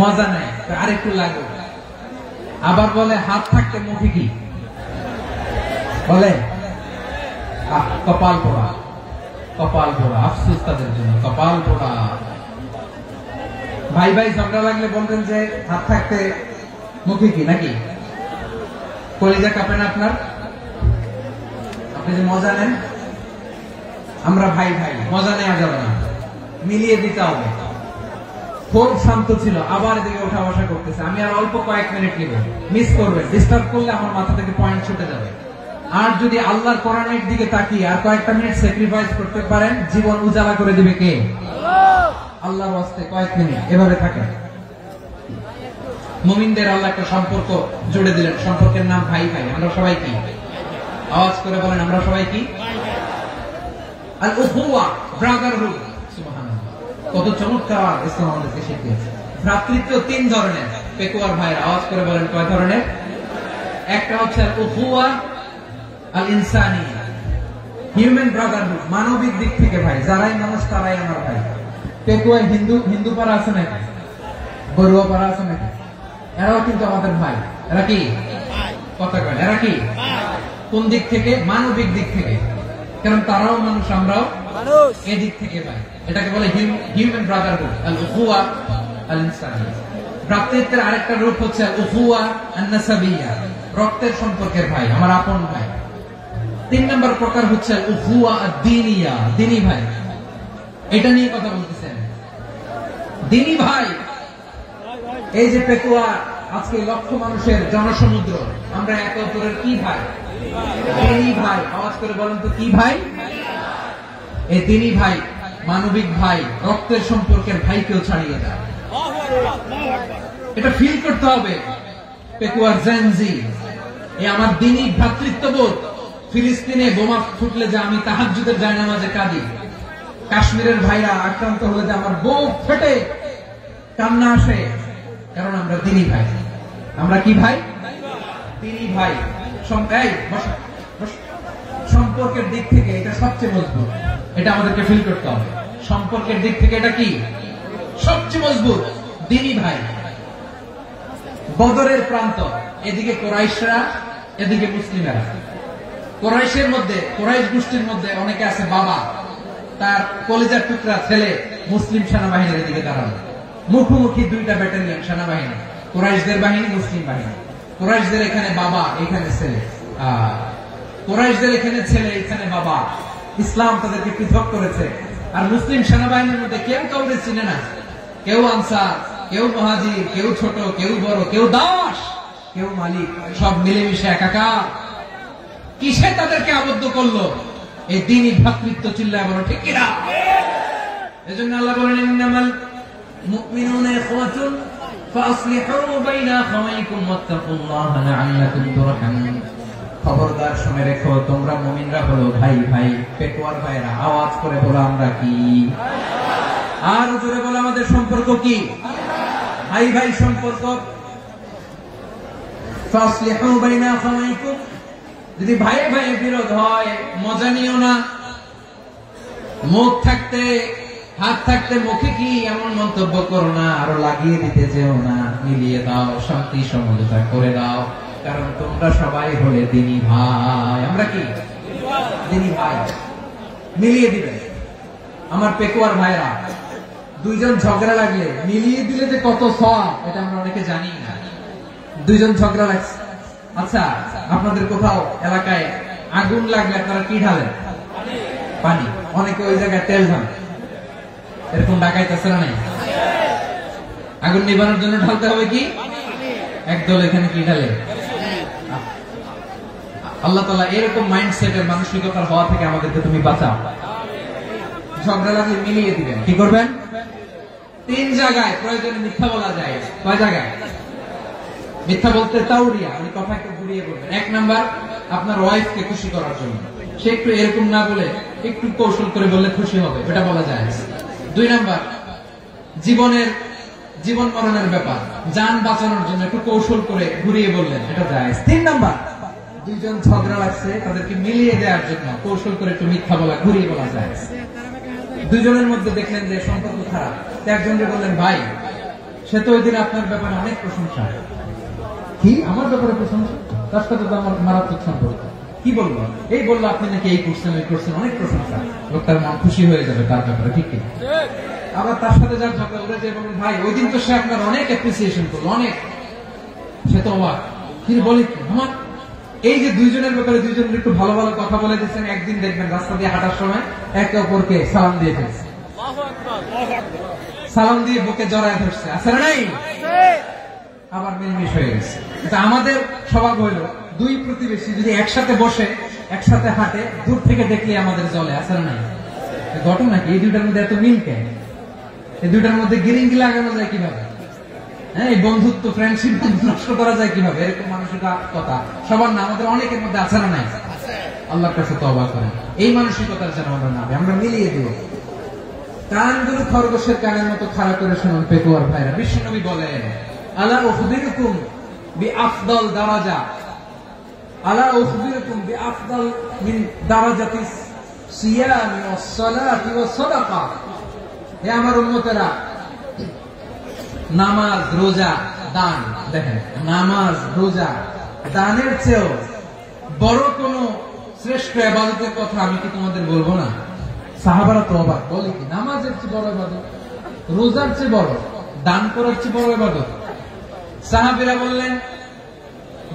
মজা নেয়, আরেকটু লাগবে। আবার বলে হাত থাকতে মুখে কি বলে, কপাল পোড়া, কপাল পোড়া, আফসোস তাদের জন্য, কপাল পোড়া। ভাই ভাই ঝগড়া লাগলে বলবেন যে হাত থাকতে মুখে কি, নাকি কলিজা কাঁপে না আপনার? আপনি যে মজা নেন, আমরা ভাই ভাই, মজা নেওয়া যাবে না, মিলিয়ে দিতে হবে। খুব শান্ত ছিল, আবার এদিকে ওঠা বসা করতেছে। আমি আর অল্প কয়েক মিনিট নিব, মিস করবেন, ডিস্টার্ব করলে আমার মাথা থেকে পয়েন্ট ছুটে যাবে। আর যদি আল্লাহর কোরআনের দিকে তাকিয়ে আর কয়েকটা মিনিট স্যাক্রিফাইস করতে পারেন, জীবন উজালা করে দিবে কে? আল্লাহর ওয়াস্তে কয়েক মিনিট এভাবে থাকেন। মুমিনদের আল্লাহ একটা সম্পর্ক জুড়ে দিলেন, সম্পর্কের নাম ভাই ভাই। আমরা সবাই কি? আওয়াজ করে বলেন, আমরা সবাই কি? আল উখুয়া, ব্রাদারহুড। সুবহানাল্লাহ, কত চমৎকার ইসলাম আমাদেরকে শিখিয়েছে। ভ্রাতৃত্ব তিন ধরনের। পেকুয়ার ভাইয়ের আওয়াজ করে বলেন, কয় ধরনের? একটা হচ্ছে আল উখুয়া আল ইনসানিয়া, হিউম্যান ব্রাদারহুড, মানবিক দিক থেকে ভাই, যারাই মানুষ তারাই আমার ভাই। পেকুয়ায় হিন্দু পাড়া আছে নাকি? বড়ুয়া পাড়া আছে নাকি? এরাও কিন্তু আমাদের ভাই। এরা কি কথা কয়? এরা কি কোন দিক থেকে? মানবিক দিক থেকে, কারণ তারাও মানুষ, আমরাও মানুষ, এদিক থেকে ভাই। এটাকে বলে হিউম্যান ব্রাদারহুড, আল উখুয়া আল ইনসানিয়া। ভ্রাতৃত্বের আরেকটা রূপ হচ্ছে আল উখুয়া আন নাসাবিয়া, রক্তের সম্পর্কের ভাই, আমার আপন ভাই। তিন নম্বর প্রকার হচ্ছে আল উখুয়া আদ-দীনিয়া, দ্বীনি ভাই। এটা নিয়ে কথা বলতেছেন, দ্বীনি ভাই। এই যে পেকুয়া, আজকে লক্ষ মানুষের জনসমুদ্র, আমরা একে অপরের কি ভাই? দ্বীনি ভাই। আওয়াজ করে বলেন তো, কি ভাই? এই দ্বীনি ভাই, মানবিক ভাই, রক্তের সম্পর্কের ভাইকেও ছাড়িয়ে যায়। এটা ফিল করতে হবে। পেকুয়ার জেনজি, এই আমার দ্বীনি ভ্রাতৃত্ববোধ। ফিলিস্তিনে বোমা ফুটলে যে আমি তাহাজ্জুদের জায়নামাজে কাঁদি, কাশ্মীরের ভাইরা আক্রান্ত হলে যে আমার বুক ফেটে কান্না আসে, কারণ আমরা দ্বীনি ভাই। আমরা কি ভাই? দ্বীনি ভাই। সম্পর্কের দিক থেকে এটা সবচেয়ে মজবুত, এটা আমাদেরকে ফিল করতে হবে। সম্পর্কের দিক থেকে এটা কি সবচেয়ে মজবুত? দ্বীনি ভাই। বদরের প্রান্ত, এদিকে কোরাইশরা, এদিকে মুসলিমেরা। কোরাইশের মধ্যে, কোরাইশ গোষ্ঠীর মধ্যে অনেকে আছে বাবা, তার কলিজার টুকরা ছেলে মুসলিম সেনাবাহিনীর দিকে দাঁড়ানো, মুখোমুখি দুইটা ব্যাটালিয়ন সেনাবাহিনী, কোরাইশদের বাহিনী, মুসলিম বাহিনী। কোরাইশদের এখানে বাবা, এখানে ছেলে, কোরাইশদের এখানে ছেলে, এখানে বাবা। ইসলাম তাদেরকে পৃথক করেছে। আর মুসলিম সেনাবাহিনীর মধ্যে কেউ কাউকে চিনে না, কেউ আনসার, কেউ মুহাজির, কেউ ছোট, কেউ বড়, কেউ দাস, কেউ মালিক, সব মিলেমিশে একাকার। কিসে তাদেরকে আবদ্ধ করলো? এই দ্বীনি ভ্রাতৃত্ব। চিল্লায় বলো ঠিক কিনা? এজন্য আল্লাহ বলেন, ইন্নামাল মুমিনুনা ইখওয়াতুন ফাসলিহু বাইনা আখাওয়াইকুম ওয়াত্তাকুল্লাহা লাআল্লাকুম তুরহামুন। খবরদার শুনে রেখো, তোমরা মুমিনরা হলো ভাই ভাই। পেকুয়ার ভাইরা আওয়াজ করে বলো, আমরা কি? আর জোরে বলো, আমাদের সম্পর্ক কি? ভাই ভাই সম্পর্ক। ফাসলিহু বাইনা আখাওয়াইকুম, যদি ভাই ভাই বিরোধ হয় মজা নিও না। মুখ থাকতে, হাত থাকতে মুখে কি এমন মন্তব্য করো না, আরো লাগিয়ে দিতে যেও না। মিলিয়ে দাও, শান্তি সমঝোতা করে দাও, কারণ তোমরা সবাই হলে দ্বীনি ভাই। আমরা কি? দ্বীনি ভাই। মিলিয়ে দিবে। আমার পেকুয়ার ভাইরা, দুইজন ঝগড়া লাগলে মিলিয়ে দিলে যে কত সওয়াব, এটা আমরা অনেকে জানি না। দুইজন ঝগড়া লাগছে, আচ্ছা আপনাদের কোথাও এলাকায় আগুন লাগলে আপনারা কি ঢালেন? পানি। অনেকে ওই জায়গায় তেল ঢালে, এরকম ডাকাইতেছে না? নাই, আগুন নিবানোর জন্য ঢালতে হবে কি? একদল এখানে কি ঢালে? আল্লাহ তাআলা এরকম মাইন্ডসেটের মানসিকতার হওয়া থেকে আমাদেরকে তুমি বাঁচাও। ঝগড়া লাগলে মিলিয়ে দিবেন। কি করবেন? তিন জায়গায় প্রয়োজনে মিথ্যা বলা যায়। কয় জায়গায় মিথ্যা বলতে? তাওরিয়া, মানে কথাকে ঘুরিয়ে বলবেন। এক নাম্বার, আপনার ওয়াইফকে খুশি করার জন্য, সে একটু এরকম না বলে একটু কৌশল করে বললে খুশি হবে, এটা বলা যায়। দুই নাম্বার, জীবন মরণের ব্যাপার, জান বাঁচানোর জন্য একটু কৌশল করে ঘুরিয়ে বললেন, এটা যায়। তিন নাম্বার, দুইজন ঝগড়া লাগছে, তাদেরকে মিলিয়ে দেওয়ার জন্য কৌশল করে একটু মিথ্যা বলা, ঘুরিয়ে বলা যায়। দুজনের মধ্যে দেখলেন যে সম্পর্ক খারাপ, একজনকে বললেন ভাই সে তো ওই দিন আপনার ব্যাপারে অনেক প্রশংসা। কি আমার ব্যাপারে প্রশংসা? তার সাথে তো আমার মারাত্মক সম্পর্ক। কি বলবো? এই বললো আপনি নাকি এই করছেন ওই করছেন, অনেক প্রশংসা। লোকটার মন খুশি হয়ে যাবে তার ব্যাপারে, ঠিক কিনা? আবার তার সাথে যার ঝগড়া উড়ে যায় বলুন ভাই ওই দিন তো সে আপনার অনেক অ্যাপ্রিসিয়েশন করলো, অনেক। সে তো অবাক, কিন্তু বলে কি আমার এই যে দুইজনের ব্যাপারে দুইজনের একটু ভালো ভালো কথা বলে দিচ্ছেন, একদিন দেখবেন রাস্তা দিয়ে হাঁটার সময় একে অপরকে সালাম দিয়ে ফেলছে, সালাম দিয়ে বুকে জড়ায় ধরছে, আছে না নাই? আবার মিলমিশ হয়ে গেছে। আমাদের স্বভাব হইল দুই প্রতিবেশী যদি একসাথে বসে একসাথে হাঁটে, দূর থেকে দেখলে আমাদের জলে, আছে না নাই? ঘটনা কি এই দুইটার মধ্যে এত মিল কেন? এই দুইটার মধ্যে গিরিঙ্গি লাগানো যায় কিভাবে? হ্যাঁ, এই বন্ধুত্ব ফ্রেন্ডশিপ নষ্ট করা যায় কিভাবে? এরকম মানসিকতা সবার না, আমাদের অনেকের মধ্যে আছে না নাই? আল্লাহর কাছে তওবা করেন এই মানসিকতার যেন আমরা না, আমরা মিলিয়ে দিব। কানগুলো খরগোশের কানের মতো খাড়া করে শুনুন পেকুয়ার ভাইরা। বিশ্বনবী বলেন আলা উখবিরুকুম বিআফদাল দারাজা, আলা উখবিরুকুম বিআফদাল মিন দারাজাতিস সিয়ামি ওয়াস সালাতি ওয়াস সাদাকা। হে আমার উম্মতেরা, নামাজ রোজা দান, দেখেন নামাজ রোজা দানের চেয়েও বড় কোন শ্রেষ্ঠ ইবাদতের কথা আমি কি তোমাদের বলবো না? সাহাবারা তো অবাক, বলে কি নামাজের চেয়ে বড় ইবাদত, রোজার চেয়ে বড়, দান করার চেয়ে বড় ইবাদত? সাহাবীরা বললেন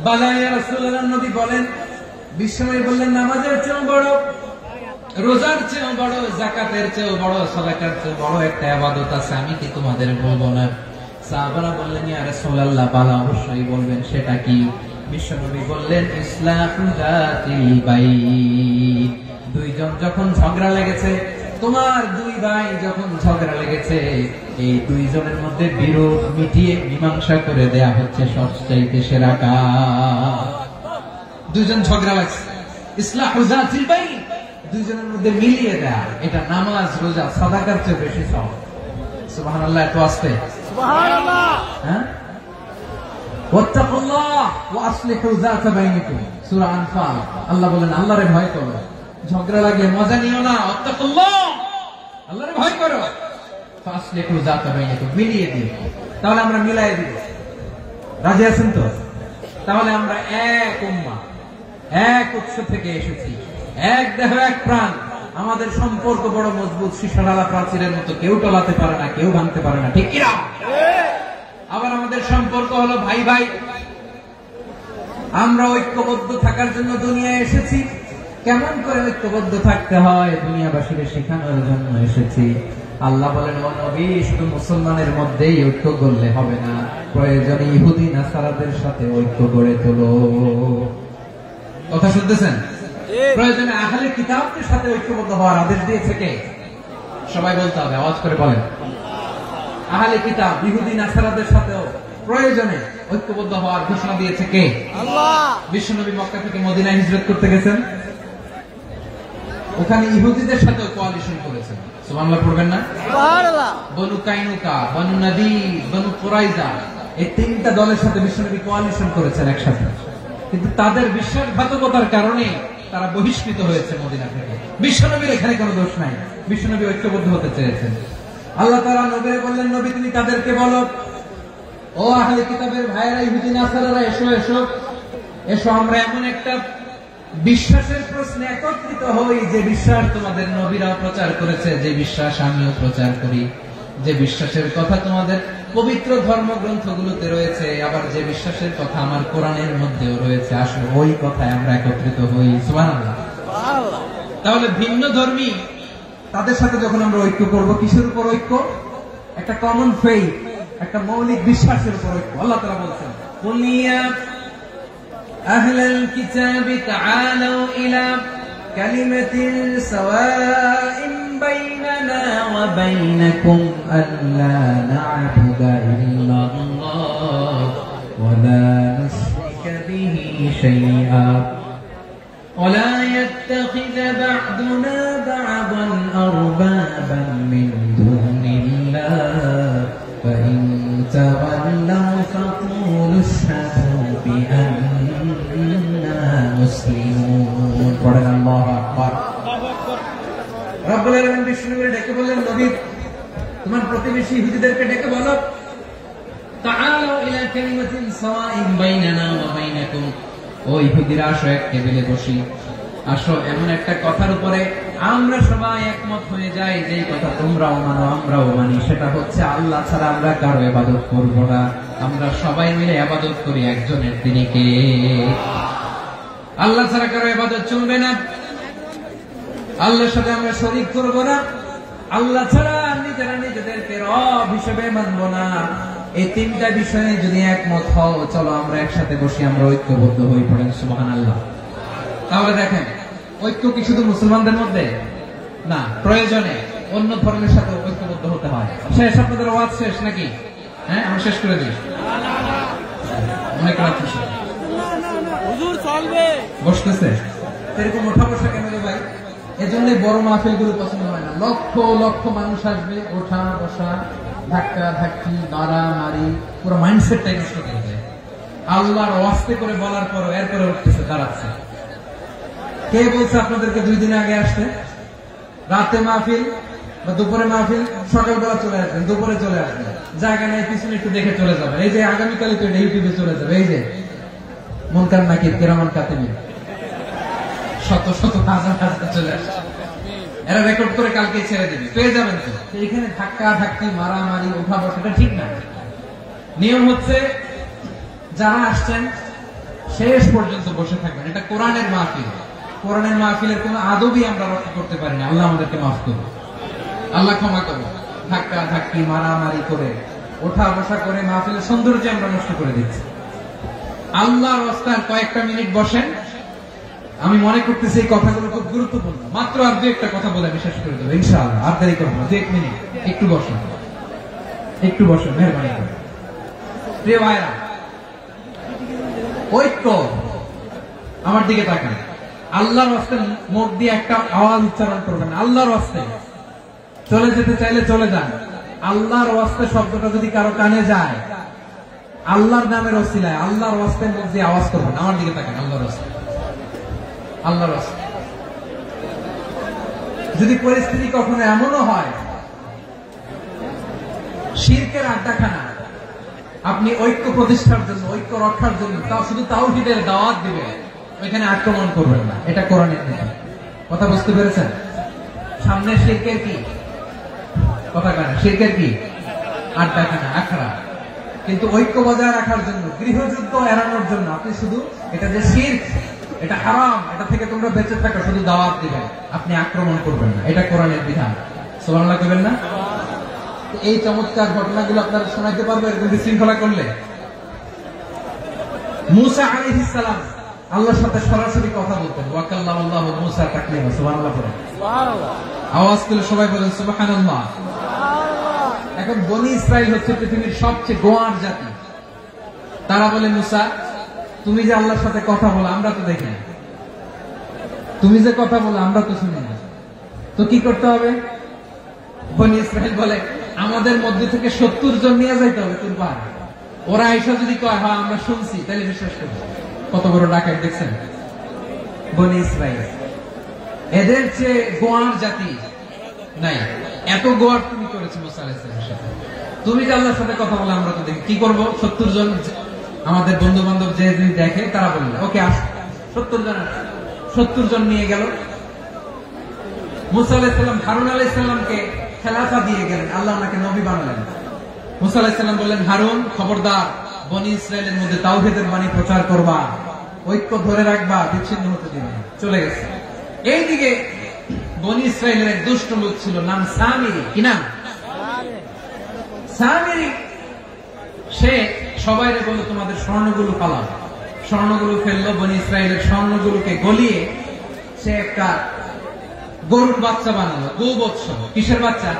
বালা ইয়া রাসূলুল্লাহ। নবী বলেন, বিশ্বনবী বললেন নামাজের চেয়েও বড়, রোজার চেয়েও বড়, যাকাতের চেয়েও বড়, সাদাকার চেয়েও বড় একটা ইবাদত আছে, আমি কি তোমাদের বলবো না? সাহাবারা বললেন ইয়া রাসূলুল্লাহ, বালা অবশ্যই বলবেন, সেটা কি? বিশ্বনবী বললেন ইসলাহু যাতিল বাইন। দুইজন যখন ঝগড়া লেগেছে, তোমার দুই ভাই যখন ঝগড়া লেগেছে, এই দুইজনের মধ্যে বিরোধ মিটিয়ে মীমাংসা করে দেয়া হচ্ছে সবচাইতে সেরা কাজ। দুইজন ঝগড়া লাগছে, ইসলাহু যাতিল বাইন, দুইজনের মধ্যে মিলিয়ে দেয়া, এটা নামাজ রোজা সাদাকার চেয়ে বেশি সওয়াব। সুবহানাল্লাহ, এত আসতে সুবহানাল্লাহ। হ্যাঁ, ওয়াত্তাকুল্লাহ ওয়া আসলিহু যাতা বাইনিকুম, সূরা আনফাল। আল্লাহ বলেন আল্লাহরে ভয় করো, ঝগড়া লাগলে মজা নিও না, ওয়াত্তাকুল্লাহ, আল্লাহরে ভয় করো, ফাসলিহু যাতা বাইনিকুম, মিলিয়ে দিও। তাহলে আমরা মিলাই দিব, রাজি আছেন তো? তাহলে আমরা এক উম্মাহ, এক উৎস থেকে এসেছি, এক দেহ এক প্রাণ, আমাদের সম্পর্ক বড় মজবুত, সীসাডালা প্রাচীরের মতো, কেউ টলাতে পারে না, কেউ ভাঙতে পারে না, ঠিক কিনা? আবার আমাদের সম্পর্ক হলো ভাই ভাই, আমরা ঐক্যবদ্ধ থাকার জন্য দুনিয়ায় এসেছি। কেমন করে ঐক্যবদ্ধ থাকতে হয় দুনিয়াবাসীকে শেখানোর জন্য এসেছি। আল্লাহ বলেন ও নবী, শুধু মুসলমানের মধ্যেই ঐক্য করলে হবে না, প্রয়োজনে ইহুদি নাসারাদের সাথে ঐক্য গড়ে তোলো। কথা শুনতেছেন? প্রয়োজনে আহলে কিতাবদের সাথে ঐক্যবদ্ধ হওয়ার আদেশ দিয়েছে কে? সবাই বলতে হবে, আওয়াজ করে বলেন। আহলে কিতাব ইহুদি নাসারাদের সাথেও প্রয়োজনে ঐক্যবদ্ধ হওয়ার ঘোষণা দিয়েছে কে? আল্লাহ। বিশ্বনবী মক্কা থেকে মদিনায় হিজরত করতে গেছেন, ওখানে ইহুদিদের সাথেও কোয়ালিশন করেছেন। সুবহানাল্লাহ পড়বেন না? সুবহানাল্লাহ। বনু কাইনুকা, বনু নাদির, বনু কুরাইজা, এই তিনটা দলের সাথে বিশ্বনবী কোয়ালিশন করেছেন একসাথে। কিন্তু তাদের বিশ্বাসঘাতকতার কারণে তারা বহিষ্কৃত হয়েছে মদিনা থেকে। বিশ্বনবীর এখানে কোনো দোষ নাই, বিশ্বনবী ঐক্যবদ্ধ হতে চেয়েছেন। আল্লাহ তাআলা নবীকে বললেন, নবী তুমি তাদেরকে বলো, ও আহলে কিতাবের ভাইয়েরা, ইহুদি নাসারারা, এসো এসো এসো, আমরা এমন একটা বিশ্বাসের প্রশ্নে একত্রিত হই যে বিশ্বাস তোমাদের নবীরাও প্রচার করেছে, যে বিশ্বাস আমিও প্রচার করি, যে বিশ্বাসের কথা তোমাদের পবিত্র ধর্মগ্রন্থগুলোতে রয়েছে, আবার যে বিশ্বাসের কথা আমার কোরআনের মধ্যেও রয়েছে, আসলে ওই কথায় আমরা একত্রিত হই। সুবহানাল্লাহ। তাহলে ভিন্ন ধর্মী তাদের সাথে যখন আমরা ঐক্য করব, কিসের উপর ঐক্য? একটা কমন ফেইথ, একটা মৌলিক বিশ্বাসের উপর ঐক্য। আল্লাহ তাআলা বলছেন, কুল ইয়া আহলাল কিতাবি তাআলাউ ইলা কালিমাতিন সাওয়াইন বাইনানা ওয়া বাইনাকুম আল্লা না'বুদা ইল্লাল্লাহ ওয়া লা নুশরিকা বিহি শাইআ ولا يتخذ بعضنا بعضا أربابا من دون الله فإن تولوا فقولوا اشهدوا بأننا مسلمون. الله أكبر. رب রব্বুল আলামিন বিষ্ণুকে ডেকে বললেন, নবী তোমার প্রতিবেশী ইহুদিদেরকে ডেকে বলো, তাআলু ইলা কালিমাতিন সাওয়াইন বাইনানা ওয়া বাইনাকুম, ও ইহুদিরা আসো এক টেবিলে বসি, আসো এমন একটা কথার উপরে আমরা সবাই একমত হয়ে যাই, যেই কথা তোমরাও মানো আমরাও মানি, সেটা হচ্ছে আল্লাহ ছাড়া আমরা কারো ইবাদত করব না, আমরা সবাই মিলে ইবাদত করি একজনের, তিনি কে? আল্লাহ ছাড়া কারো ইবাদত চলবে না, আল্লাহর সাথে আমরা শরীক করব না, আল্লাহ ছাড়া নিজেরা নিজেদেরকে রব হিসেবে মানব না। এই তিনটা বিষয়ে যদি একমত হও, চলো আমরা একসাথে বসি, আমরা ঐক্যবদ্ধ হয়ে পড়েন। সুবহানাল্লাহ। তাহলে দেখেন, ঐক্য কি শুধু মুসলমানদের মধ্যে না, প্রয়োজনে অন্য ধর্মের সাথে ঐক্যবদ্ধ হতে হয়। শেষ, আপনাদের ওয়াজ শেষ নাকি? হ্যাঁ, আমি শেষ করে দিই, অনেক রাত হুজুর চলবে বসতেছে এরকম ওঠা বসা কেন রে ভাই? এজন্যই বড় মাহফিল গুলো পছন্দ হয় না। লক্ষ লক্ষ মানুষ আসবে, ওঠা বসা, ধাক্কা ধাক্কি, মারামারি, পুরো মাইন্ডসেটটাই নষ্ট করে দেয়। আল্লাহর ওয়াস্তে করে বলার পর এরপরে উঠতেছে, দাঁড়াচ্ছে। কে বলছে আপনাদেরকে 2 দিন আগে আসতে? রাতে মাহফিল বা দুপুরে মাহফিল, সকালবেলা চলে আসবেন, দুপুরে চলে আসবেন, জায়গা নাই পিছনে একটু দেখে চলে যাবেন। এই যে আগামীকালই তো ইউটিউবে চলে যাবে, এই যে মুনকার নাকির কিরামান কাতিবিন, শত শত হাজার হাজার চলে আসছে, এরা রেকর্ড করে কালকে ছেড়ে দেবে, পেয়ে যাবেন তো। এখানে ধাক্কা ধাক্কি, মারামারি, উঠা বসাটা ঠিক না। নিয়ম হচ্ছে যারা আসছেন শেষ পর্যন্ত বসে থাকবেন। এটা কোরআনের মাহফিল, কোরআনের মাহফিলের কোন আদবই আমরা রক্ষা করতে পারি না। আল্লাহ আমাদেরকে মাফ করুন, আল্লাহ ক্ষমা করুন। ধাক্কা ধাক্কি, মারামারি করে, ওঠা বসা করে মাহফিলের সৌন্দর্য আমরা নষ্ট করে দিচ্ছি। আল্লাহর রাস্তায় কয়েকটা মিনিট বসেন। আমি মনে করতেছি এই কথাগুলো খুব গুরুত্বপূর্ণ। মাত্র আর 2-1টা কথা বলে আমি শেষ করে দেবো ইনশাআল্লাহ, আর দেরি করবো না। 2-1 মিনিট একটু বসেন, একটু বসেন, মেহরবানি করে। প্রিয় ভাইরা, ঐক্য, আমার দিকে তাকান। আল্লাহর রাস্তায় মুখ দিয়ে একটা আওয়াজ উচ্চারণ করবেন, আল্লাহর রাস্তায়। চলে যেতে চাইলে চলে যান। আল্লাহর রাস্তায় শব্দটা যদি কারো কানে যায়, আল্লাহর নামের ওসিলায় আল্লাহর রাস্তায় মুখ দিয়ে আওয়াজ করবেন। আমার দিকে তাকান, আল্লাহর রাস্তায়, আল্লাহর রাস্তায়। যদি পরিস্থিতি কখনো এমনও হয় শিরকের আড্ডাখানা, আপনি ঐক্য প্রতিষ্ঠার জন্য, ঐক্য রক্ষার জন্য তাও শুধু তাওহীদের দাওয়াত দিবেন, ওইখানে আক্রমণ করবেন না। এটা কোরআনের নীতি। কথা বুঝতে পেরেছেন? সামনে শিরকের কি কথা কানা, শিরকের কি আড্ডাখানা, আখড়া। কিন্তু ঐক্য বজায় রাখার জন্য, গৃহযুদ্ধ এড়ানোর জন্য আপনি শুধু এটা যে শিরক, এটা হারাম, এটা থেকে তোমরা বেঁচে থাকো, শুধু দাওয়াত দিবেন, আপনি আক্রমণ করবেন না। এটা কোরআনের বিধান। সুবহানাল্লাহ করবেন না? এই চমৎকার ঘটনাগুলো আপনারা শোনাইতে পারবো এরকম বিশৃঙ্খলা করলে। মূসা আলাইহিস সালাম আল্লাহর সাথে সরাসরি কথা বলতেন। ওয়া কাল্লামাল্লাহু মূসা তাকলিমা। সুবহানাল্লাহ পড়েন, আওয়াজ তুলে সবাই বলেন সুবহানাল্লাহ। এখন বনি ইসরাইল হচ্ছে পৃথিবীর সবচেয়ে গোয়ার জাতি। তারা বলে, মূসা তুমি যে আল্লাহর সাথে কথা বলো আমরা তো দেখি না, তুমি যে কথা বলো আমরা তো শুনি না, তো কি করতে হবে? বনি ইসরাইল বলে, আমাদের মধ্যে থেকে 70 জন নিয়ে যাইতে হবে তোর পাহাড়ে। ওরা আইসা যদি কয় হ্যাঁ আমরা শুনছি, তাহলে বিশ্বাস করবো। কত বড় ডাকাত দেখছেন বনি ইসরাইল। এদের চেয়ে গোয়ার জাতি নাই। এত গোয়ার তুমি করেছো মুসা আলাইহিস সালামের সাথে। তুমি যে আল্লাহর সাথে কথা বলে আমরা তো দেখি, কি করবো? 70 জন আমাদের বন্ধু বান্ধব যে দেখে তারা বললো ওকে আস, 70 জন নিয়ে গেল। মুসা আলাইহিস সালাম হারুন আলাইহিস সালামকে খেলাফা দিয়ে গেলেন, আল্লাহ ওনাকে নবী বানালেন। মুসা আলাইহিস সালাম বললেন, হারুন খবরদার, বনি ইসরায়েলের মধ্যে তাওহীদের বাণী প্রচার করবা, ঐক্য ধরে রাখবা, বিচ্ছিন্ন হতে দিবে না। চলে গেছে। এইদিকে বনি ইসরায়েলের এক দুষ্ট লোক ছিল, নাম সামিরি। কি নাম? সামিরি। সে সবাইরে বলল তোমাদের স্বর্ণগুলো পালাও। স্বর্ণগুলো ফেললো, বনি ইসরায়েলের স্বর্ণগুলোকে গলিয়ে সে একটা গরুর বাচ্চা বানালো। গোবৎস। কিসের বাচ্চা?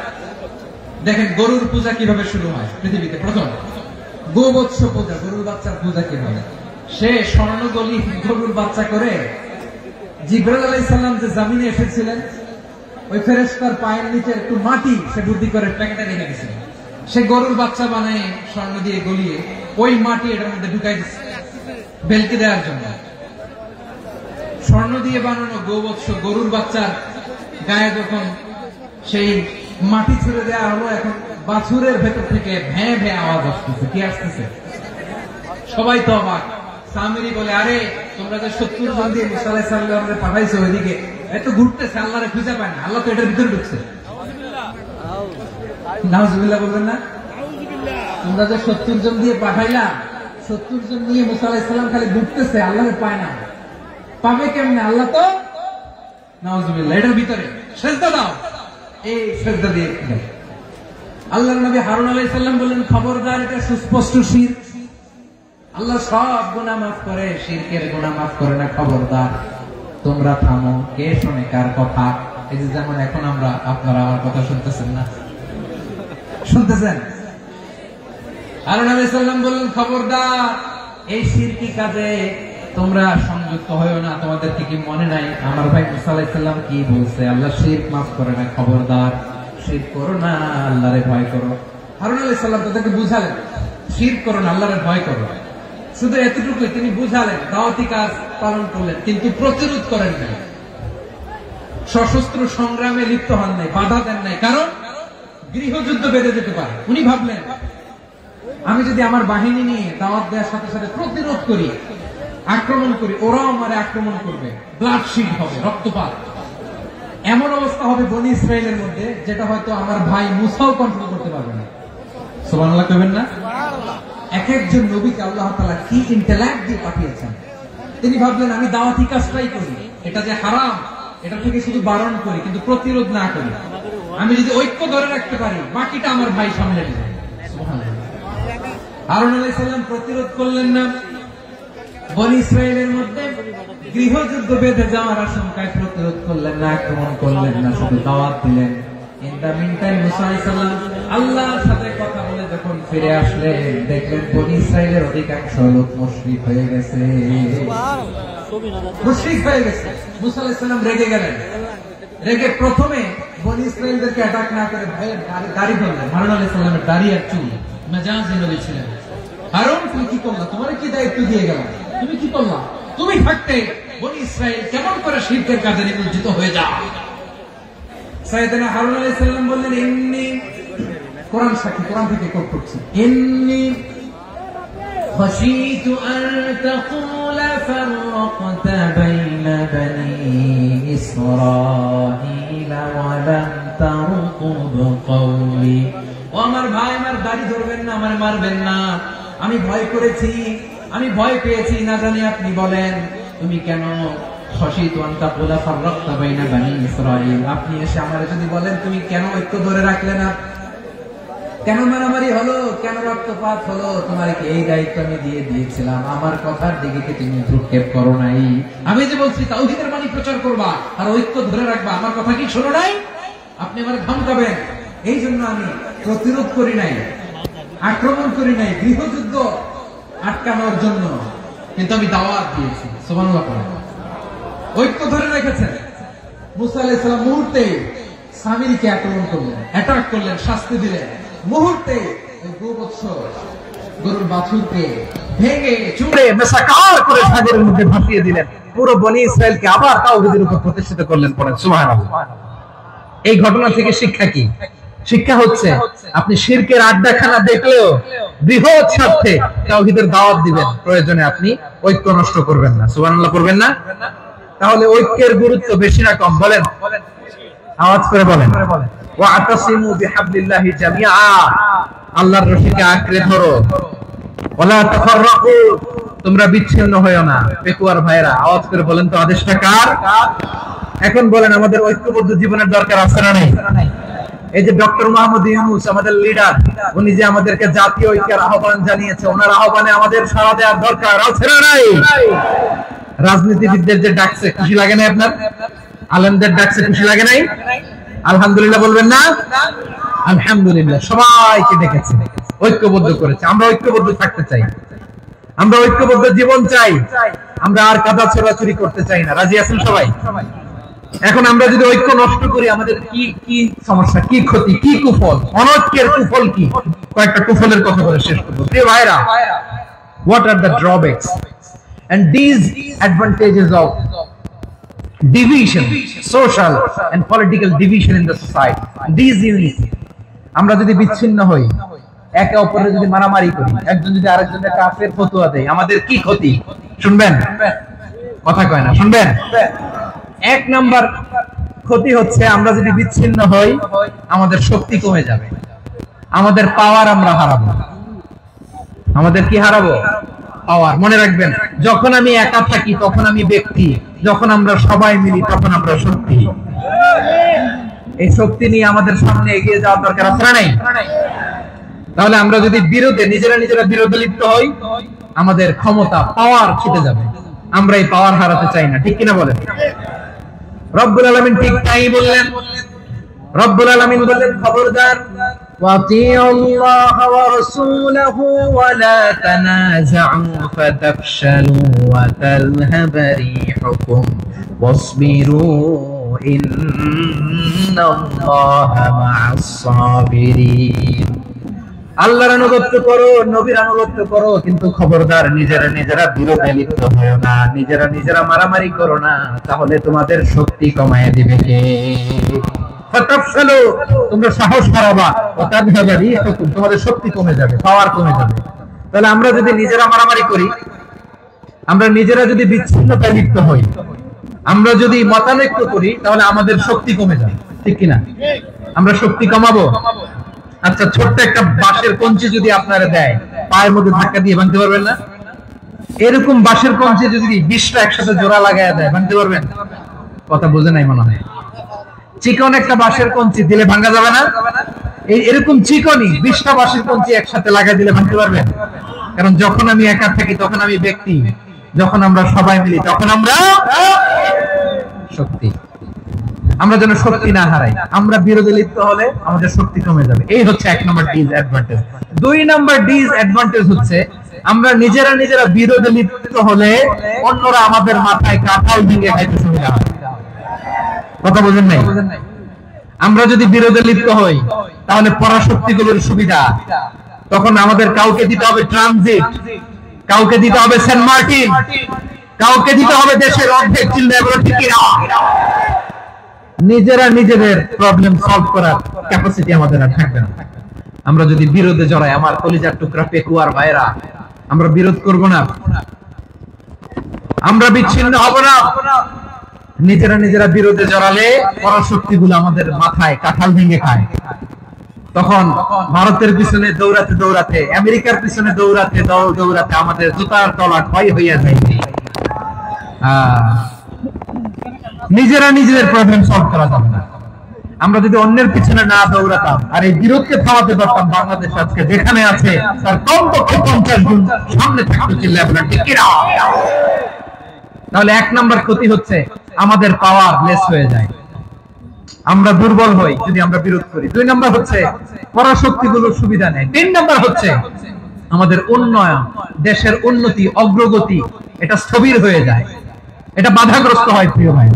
দেখেন গরুর পূজা কিভাবে শুরু হয় পৃথিবীতে প্রথম, গোবৎস পূজা, গরুর বাচ্চার পূজা কিভাবে। সে স্বর্ণগলি গরুর বাচ্চা করে জিবরাইল আলাইহিস সালাম যে জমিনে এসেছিলেন, ওই ফেরেশতার পায়ের নিচে একটু মাটি সে বুদ্ধি করে প্যাকেটে রেখে দিয়েছিল। সে গরুর বাচ্চা বানায় স্বর্ণ দিয়ে গলিয়ে ওই মাটি এটার মধ্যে ঢুকাই দিচ্ছে বেলকি দেওয়ার জন্য। স্বর্ণ দিয়ে বানানো গোবৎস গরুর বাচ্চার গায়ে যখন সেই মাটি ছেড়ে দেওয়া হলো, এখন বাছুরের ভেতর থেকে ভ্যাঁ ভ্যাঁ আওয়াজ আসতেছে। কি আসতেছে? সবাই তো অবাক। সামিরি বলে, আরে তোমরা যে 70 জন দিয়ে মুসা আলাইহিস সালামকে পাঠাইছো ওইদিকে, এত ঘুরতেছে, আল্লাহরে খুঁজে পায় না, আল্লাহ তো এটার ভিতরে ঢুকছে। নাউজুবিল্লাহ বলবেন না? তোমরা যে 70 জন দিয়ে পাঠাইলা, 70 জন নিয়ে মুসা আলাইহিস সালাম খালি ঘুরতেছে, আল্লাহরে পায় না। পাবে কেমনে? আল্লাহ তো নাউজুবিল্লাহ এটার ভিতরে। সেজদা দাও, এই সেজদা দিয়ে আল্লাহর নবী হারুন আলাইহিস সালাম বললেন, খবরদার, এটা সুস্পষ্ট শিরক। আল্লাহ সব গুনাহ মাফ করে, শিরকের গুনাহ মাফ করে না, খবরদার তোমরা থামো। কে শোনে কার কথা? এই যে যেমন এখন আপনারা আমার কথা শুনতেছেন না, শুনতেছেন? হারুন আলাইহিস সালাম বললেন, খবরদার, এই শিরকি কাজে তোমরা সংযুক্ত হয়ো না। তোমাদেরকে কি মনে নাই আমার ভাই মুসা আলাইহিস সালাম কি বলছে? আল্লাহ শিরক মাফ করে না, খবরদার শিরক করো না, আল্লাহরে ভয় করো। হারুন আলাইহিস সালাম তাদেরকে বুঝালেন, শিরক করো না, আল্লাহরে ভয় করো। শুধু এতটুকুই তিনি বুঝালেন, দাওয়াতি কাজ পালন করলেন, কিন্তু প্রতিরোধ করেন নাই, সশস্ত্র সংগ্রামে লিপ্ত হন নাই, বাধা দেন নাই, কারণ গৃহযুদ্ধ বেঁধে যেতে পারে। উনি ভাবলেন, আমি যদি আমার বাহিনী নিয়ে দাওয়াত দেওয়ার সাথে সাথে প্রতিরোধ করি, আক্রমণ করি, ওরাও আমারে আক্রমণ করবে, ব্লাডশিড হবে, রক্তপাত, এমন অবস্থা হবে বনি ইসরায়েলের মধ্যে, যেটা হয়তো আমার ভাই মুসাও কন্ট্রোল করতে পারবে না। সুবহানাল্লাহ কইবেন না? এক একজন নবীকে আল্লাহ তাআলা কি ইন্টেলেক্ট দিয়ে পাঠিয়েছেন। তিনি ভাবলেন, আমি দাওয়াতি কাজটাই করি, এটা যে হারাম এটা থেকে শুধু বারণ করি, কিন্তু প্রতিরোধ না করি। আমি যদি ঐক্য ধরে রাখতে পারি, বাকিটা আমার ভাই সামলে নেবে। সুবহানাল্লাহ। হারুন আলাইহিস সালাম প্রতিরোধ করলেন না, বনি ইসরায়েলের মধ্যে গৃহযুদ্ধ বেঁধে যাওয়ার আশঙ্কায় প্রতিরোধ করলেন না, আক্রমণ করলেন না, শুধু দাওয়াত দিলেন। ইন দা মিন টাইম মুসা আলাইহিস সালাম আল্লাহর সাথে কথা বলে যখন ফিরে আসলেন, দেখলেন বনি ইসরায়েলের অধিকাংশ লোক মুশরিক হয়ে গেছে। মুশরিক হয়ে গেছে। মুসা আলাইহিস সালাম রেগে গেলেন। রেগে প্রথমে বনি ইসরায়েলদেরকে অ্যাটাক না করে ভয়ে দাড়ি ধরলেন। হারুন আলাইহিস সালামের দাড়ি আর চুল মেজাজি নবী ছিলেন। হারুন, তুমি কি করলা? তোমার কি দায়িত্ব দিয়ে গেলাম, তুমি কি করলা? তুমি থাকতে বনি ইসরায়েল কেমন করে শিরকের কাজে নিমজ্জিত হয়ে যায়? সাইয়েদনা হারুন আলাইহিস সালাম বললেন, ইন্নী, কোরআন সাক্ষী, কোরআন থেকে কোট করছি, ইন্নী খাশীতু আন তাকুলা ফাররাকতা বাইনা বনি ইসরাঈল ওয়া লাম তারকুব কওলি। ও আমার ভাই, আমার দাড়ি ধরবেন না, আমার মারবেন না। আমি ভয় করেছি, আমি ভয় পেয়েছি, না জানি আপনি বলেন তুমি কেন খাশীতু আন তাকুলা ফাররাকতা বাইনা বনি ইসরাঈল, আপনি এসে আমারে যদি বলেন তুমি কেন ঐক্য ধরে রাখলে না, কেন মারামারি হলো, কেন রক্তপাত হলো, তোমার কি এই দায়িত্ব আমি দিয়ে দিয়েছিলাম? আমার কথার দিকে কি তুমি ভ্রুক্ষেপ করো নাই? আমি যে বলছি তাওহীদের বাণী প্রচার করবা আর ঐক্য ধরে রাখবা, আমার কথা কি শোনো নাই? আপনি আমার ধমকাবেন, এই জন্য আমি প্রতিরোধ করি নাই, আক্রমণ করি নাই, গৃহযুদ্ধ আটকানোর জন্য, কিন্তু আমি দাওয়াত দিয়েছি। সুবহানাল্লাহ। ঐক্য ধরে রেখেছেন। মুসা আলাইহিস সালাম মুহূর্তে সামিরীকে আক্রমণ করলেন, অ্যাটাক করলেন, শাস্তি দিলেন। মুহূর্তে গরুর বাছুরকে ভেঙে চুড়ে মেসাকার করে সাগরের মধ্যে ভাসিয়ে দিলেন। পুরো বনি ইসরায়েলকে আবার তাওহীদের উপর প্রতিষ্ঠিত করলেন। পড়েন সুবহানাল্লাহ। এই ঘটনা থেকে শিক্ষা কি? শিক্ষা হচ্ছে, আপনি শিরকের আড্ডাখানা দেখলেও বৃহৎ স্বার্থে তাওহীদের দাওয়াত দিবেন, প্রয়োজনে আপনি ঐক্য নষ্ট করবেন না। সুবহানাল্লাহ করবেন না? তাহলে ঐক্যের গুরুত্ব বেশি না কম? বলেন, আওয়াজ করে বলেন। ওয়াতাসিমু বিহাবলিল্লাহি জামিআ, আল্লাহর রশিকে আঁকড়ে ধরো। ওয়ালা তাফাররাকু, তোমরা বিচ্ছিন্ন হয়ো না। পেকুয়ার ভাইরা আওয়াজ করে বলেন তো, আদেশটা কার? এখন বলেন, আমাদের ঐক্যবদ্ধ জীবনের দরকার আছে না নাই? এই যে ডক্টর মোহাম্মদ ইউনূস আমাদের লিডার, উনি যে আমাদেরকে জাতীয় ঐক্যের আহ্বান জানিয়েছে, ওনার আহ্বানে আমাদের সাড়া দেওয়ার দরকার আছে না নাই? রাজনীতিবিদদের যে ডাকছে, খুশি লাগে না আপনার? আলেমদের ডাকছে, খুশি লাগে নাই? আলহামদুলিল্লাহ বলবেন না? আলহামদুলিল্লাহ। সবাইকে ডেকেছে, ঐক্যবদ্ধ করেছে। আমরা ঐক্যবদ্ধ থাকতে চাই, আমরা ঐক্যবদ্ধ জীবন চাই, আমরা আর কাদা ছোড়াছুরি করতে চাই না। রাজি আছেন সবাই? এখন আমরা যদি ঐক্য নষ্ট করি, আমাদের কি কি সমস্যা, কি ক্ষতি, কি কুফল? অনৈক্যের কুফল কি? কয়েকটা কুফলের কথা বলে শেষ করব। প্রিয় ভাইরা, what are the drawbacks and these advantages of division, social and political division in the society. Disunity. আমরা যদি বিচ্ছিন্ন হই, একে অপরের যদি মারামারি করি, একজন যদি আরেকজনের কাফের ফতোয়া দেয়, আমাদের কি ক্ষতি? শুনবেন? কথা কয় না, শুনবেন? এক নাম্বার ক্ষতি হচ্ছে আমরা যদি বিচ্ছিন্ন হই, আমাদের শক্তি কমে যাবে, আমাদের পাওয়ার আমরা হারাবো। আমাদের কি হারাবো? পাওয়ার। মনে রাখবেন, যখন আমি একা থাকি তখন আমি ব্যক্তি, যখন আমরা সবাই মিলি তখন আমরা শক্তি। এই শক্তি নিয়ে আমাদের সামনে এগিয়ে যাওয়ার দরকার আছে না নাই? তাহলে আমরা যদি বিরোধে নিজেরা বিরোধে লিপ্ত হই, আমাদের ক্ষমতা পাওয়ার ছুটে যাবে। আমরা এই পাওয়ার হারাতে চাই না, ঠিক কিনা বলেন? রব্বুল আলামিন ঠিক তাই বললেন। রব্বুল আলামিন বললেন, খবরদার, ওয়াতিউল্লাহ ওয়া রাসূলাহু ওয়া লা তানাযাউ ফাতাফশালু ওয়া তাযহাবা রিহুকুম ওয়াসবিরু ইন্নাল্লাহা মা'আস সাবিরিন। আল্লাহর আনুগত্য করো, নবীর আনুগত্য করো, কিন্তু খবরদার নিজেরা বিরোধে লিপ্ত হয়ো না, নিজেরা মারামারি করো না, তাহলে তোমাদের শক্তি কমায় দিবে কে? ফাতাফশালু, তোমরা সাহস হারাবা, ওয়া তাযহাবা রিহুকুম, তোমাদের শক্তি কমে যাবে, পাওয়ার কমে যাবে। তাহলে আমরা যদি নিজেরা মারামারি করি, আমরা নিজেরা যদি বিচ্ছিন্নতায় লিপ্ত হই, আমরা যদি মতানৈক্য করি, তাহলে আমাদের শক্তি কমে যাবে, ঠিক কিনা? আমরা শক্তি কমাবো। আচ্ছা, ছোট্ট একটা বাঁশের কঞ্চি যদি আপনারা দেয়, পায়ের মধ্যে ধাক্কা দিয়ে ভাঙতে পারবেন না? এরকম বাঁশের কঞ্চি যদি 20টা একসাথে জোড়া লাগায় দেয়, ভাঙতে পারবেন? কথা বুঝে নাই মনে হয়। চিকন একটা বাঁশের কঞ্চি দিলে ভাঙা যাবে না? এরকম চিকনই 20টা বাঁশের কঞ্চি একসাথে লাগাই দিলে ভাঙতে পারবেন? কারণ যখন আমি একা থাকি তখন আমি ব্যক্তি, যখন আমরা সবাই মিলি তখন আমরা শক্তি। আমরা যেন শক্তি না হারাই। আমরা বিরোধে লিপ্ত হলে আমাদের শক্তি কমে যাবে। এই হচ্ছে 1 নম্বর ডিসঅ্যাডভান্টেজ। 2 নম্বর ডিসঅ্যাডভান্টেজ হচ্ছে আমরা নিজেরা বিরোধে লিপ্ত হলে অন্যরা আমাদের মাথায় কাঁঠাল ভেঙে খাইতে সুবিধা হয়। কথা বুঝেন নাই? আমরা যদি বিরোধে লিপ্ত হই তাহলে পরাশক্তিগুলোর সুবিধা, তখন আমাদের কাউকে দিতে হবে ট্রানজিট, কাউকে দিতে হবে সেন্ট মার্টিন, কাউকে দিতে হবে দেশের অর্ধেক চিল্লা, এগুলো ঠিক না। নিজেদের প্রবলেম সলভ করার ক্যাপাসিটি আমাদের আর থাকবে না। আমরা যদি বিরোধে জড়াই, আমার কলিজার টুকরা পেকুয়ার ভাইরা, আমরা বিরোধ করব না, আমরা বিচ্ছিন্ন হব না। নিজেরা বিরোধে জড়ালে পরাশক্তিগুলো আমাদের মাথায় কাঁঠাল ভেঙে খায়। তখন ভারতের পিছনে দৌড়াতে, আমেরিকার পিছনে দৌড়াতে আমাদের জুতার তলা ক্ষয় হইয়া যায়। নিজেদের প্রবলেম সলভ করা যাবে না। আমরা যদি অন্যের পিছনে না দৌড়াতাম আর এই বিরোধকে থামাতে পারতাম, বাংলাদেশ আজকে যেখানে আছে তার কমপক্ষে 50 গুণ সামনে থাকতে ছিল। তাহলে 1 নম্বর ক্ষতি হচ্ছে আমাদের পাওয়ার লেস হয়ে যায়, আমরা দুর্বল হই যদি আমরা বিরোধ করি। 2 নম্বর হচ্ছে পরাশক্তিগুলোর সুবিধা নেয়। 3 নম্বর হচ্ছে আমাদের উন্নয়ন, দেশের উন্নতি, অগ্রগতি, এটা স্থবির হয়ে যায়, এটা বাধাগ্রস্ত হয়। প্রিয় ভাই,